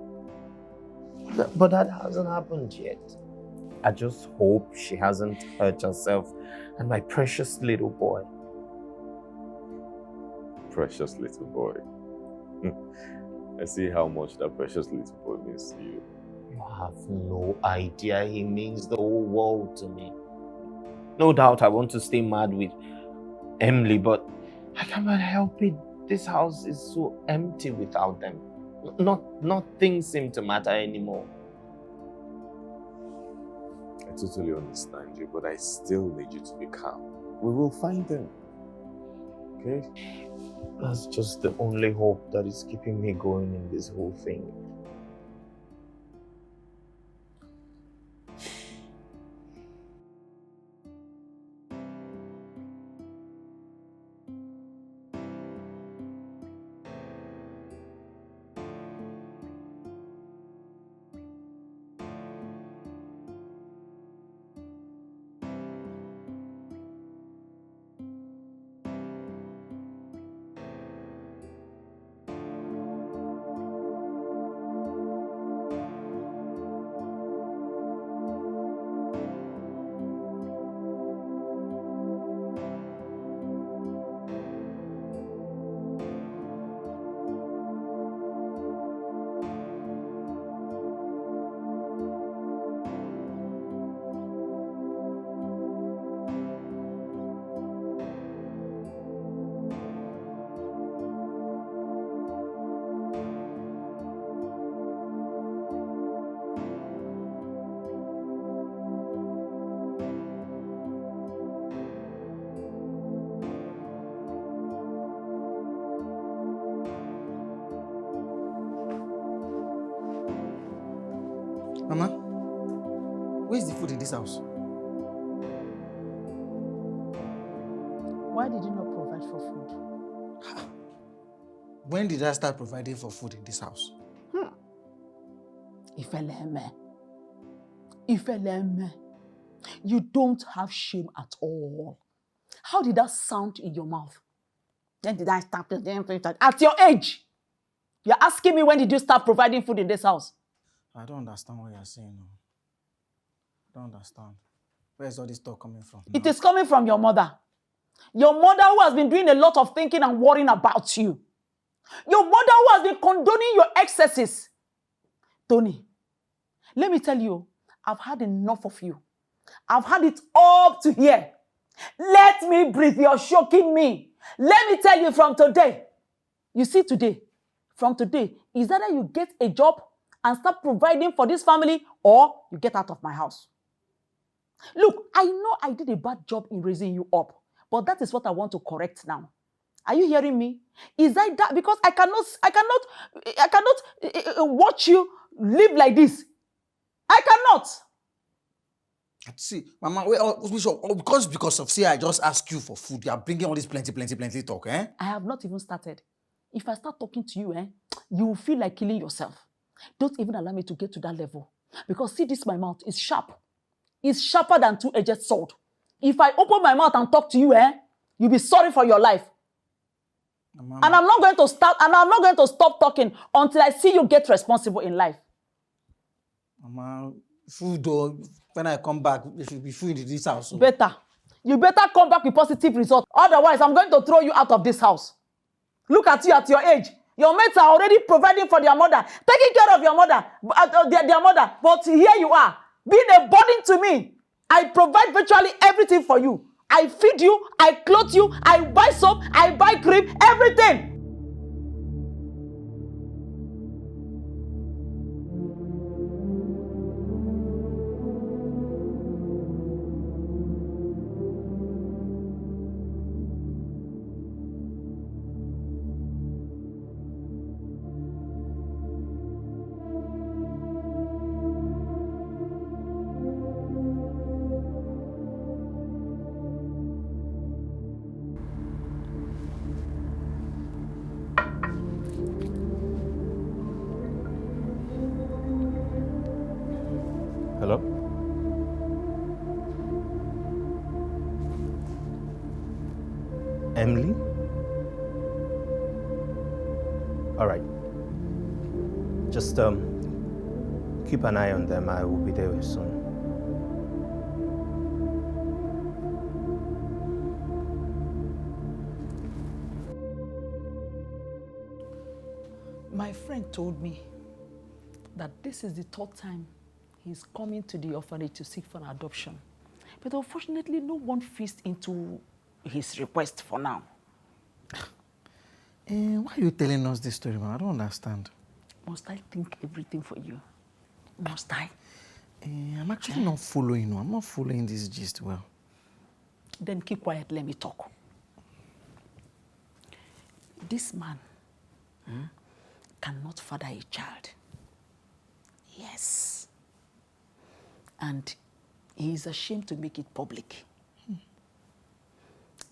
But that hasn't happened yet. I just hope she hasn't hurt herself and my precious little boy. Precious little boy. I see how much that precious little boy means to you. You have no idea. He means the whole world to me. No doubt I want to stay mad with Emily, but I cannot help it. This house is so empty without them. Nothing seems to matter anymore. I totally understand you, but I still need you to be calm. We will find them. Okay? That's just the only hope that is keeping me going in this whole thing. Mama, where's the food in this house? Why did you not provide for food? When did I start providing for food in this house? Ifeleme, you don't have shame at all. How did that sound in your mouth? When did I start? At your age, you're asking me when did you start providing food in this house? I don't understand what you're saying. No. I don't understand. Where's all this talk coming from? It is coming from your mother. Your mother who has been doing a lot of thinking and worrying about you. Your mother who has been condoning your excesses. Tony, let me tell you, I've had enough of you. I've had it up to here. Let me breathe. You're shocking me. Let me tell you from today. You see today, from today, is either you get a job and start providing for this family, or you get out of my house. Look, I know I did a bad job in raising you up, but that is what I want to correct now. Are you hearing me? Is that because I cannot watch you live like this. I cannot. See, Mama, because of say I just ask you for food, you are bringing all this plenty talk, eh? I have not even started. If I start talking to you, you will feel like killing yourself. Don't even allow me to get to that level. Because see, this my mouth is sharp. It's sharper than two-edged sword. If I open my mouth and talk to you, you'll be sorry for your life. Mama. And I'm not going to stop talking until I see you get responsible in life. Mama, food though, when I come back, there should be food in this house. So. Better. You better come back with positive results. Otherwise, I'm going to throw you out of this house. Look at you at your age. Your mates are already providing for their mother, taking care of your mother, their mother. But here you are, being a burden to me. I provide virtually everything for you. I feed you, I clothe you, I buy soap, I buy cream, everything. Hello? Emily? All right. Just keep an eye on them. I will be there soon. My friend told me that this is the third time he's coming to the orphanage to seek for an adoption. But unfortunately, no one fits into his request for now. Why are you telling us this story, man? I don't understand. Must I think everything for you? Must I? I'm actually not following. I'm not following this gist well. Then keep quiet, let me talk. This man cannot father a child. Yes. And he is ashamed to make it public.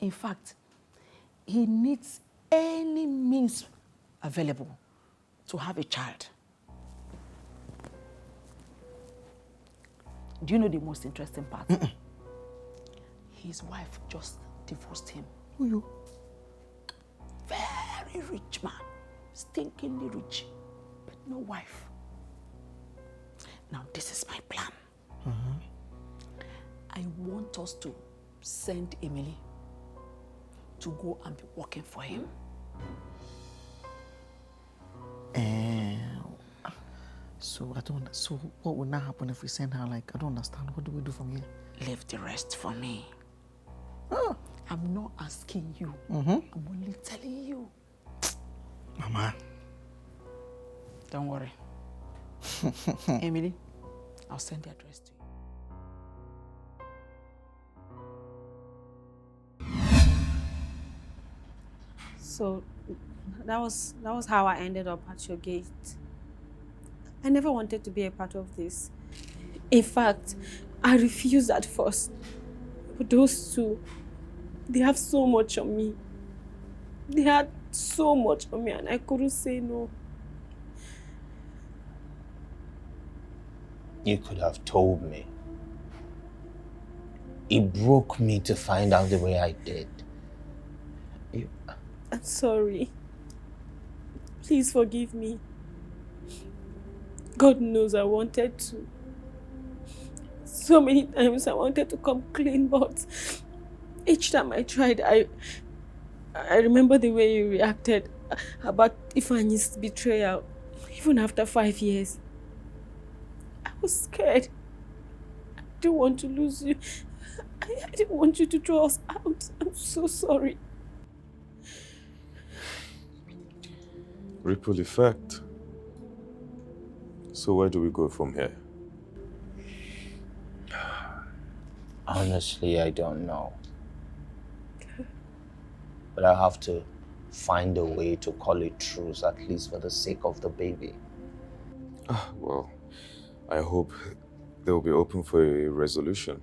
In fact, he needs any means available to have a child. Do you know the most interesting part? His wife just divorced him. Who you? Very rich man, stinkingly rich, but no wife. Now this is my plan. I want us to send Emily to go and be working for him. So what will now happen if we send her? Like, I don't understand. What do we do from here? Leave the rest for me. Oh. I'm not asking you. I'm only telling you. Mama. Don't worry. Emily, I'll send the address to you. So that was how I ended up at your gate. I never wanted to be a part of this. In fact, I refused at first. But those two, they have so much on me. They had so much on me and I couldn't say no. You could have told me. It broke me to find out the way I did. I'm sorry. Please forgive me. God knows I wanted to. So many times I wanted to come clean, but each time I tried, I remember the way you reacted about Ifeanyi's betrayal, even after 5 years. I was scared. I didn't want to lose you. I didn't want you to throw us out. I'm so sorry. Ripple effect. So where do we go from here? Honestly, I don't know. But I have to find a way to call it truce, at least for the sake of the baby. Well, I hope they'll be open for a resolution.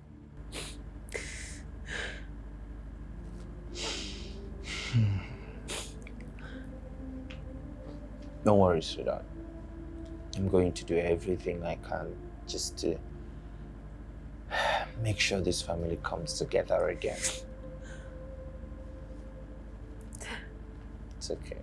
Don't worry, sweetheart. I'm going to do everything I can just to make sure this family comes together again. It's okay.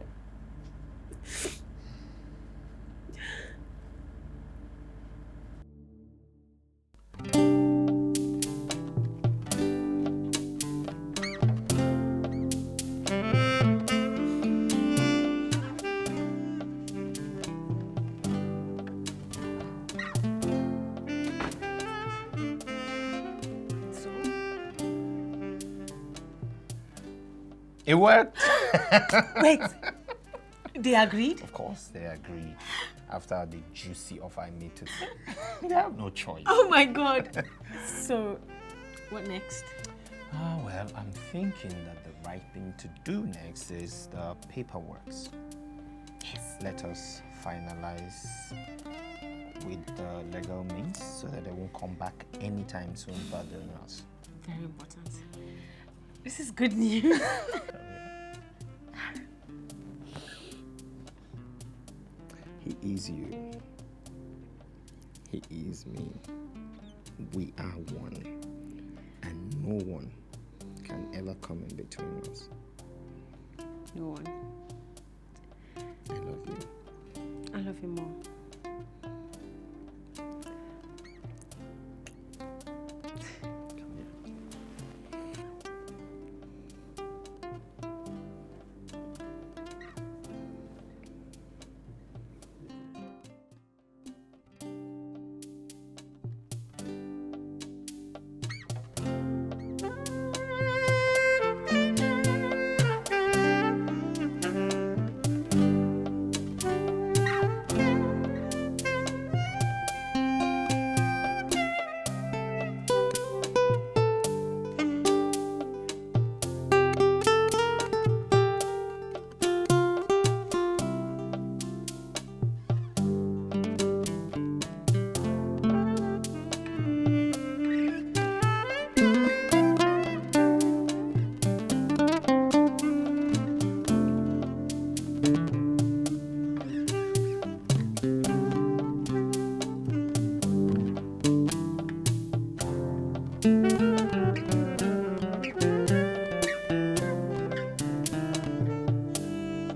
It worked. Wait, they agreed? Of course, they agreed. After the juicy offer I made to them, they have no choice. Oh my God. So, what next? Well, I'm thinking that the right thing to do next is the paperwork. Yes. Let us finalize with the legal means so that they won't come back anytime soon bothering us. Very important. This is good news. He is you. He is me. We are one. And no one can ever come in between us. No one. I love you. I love you more.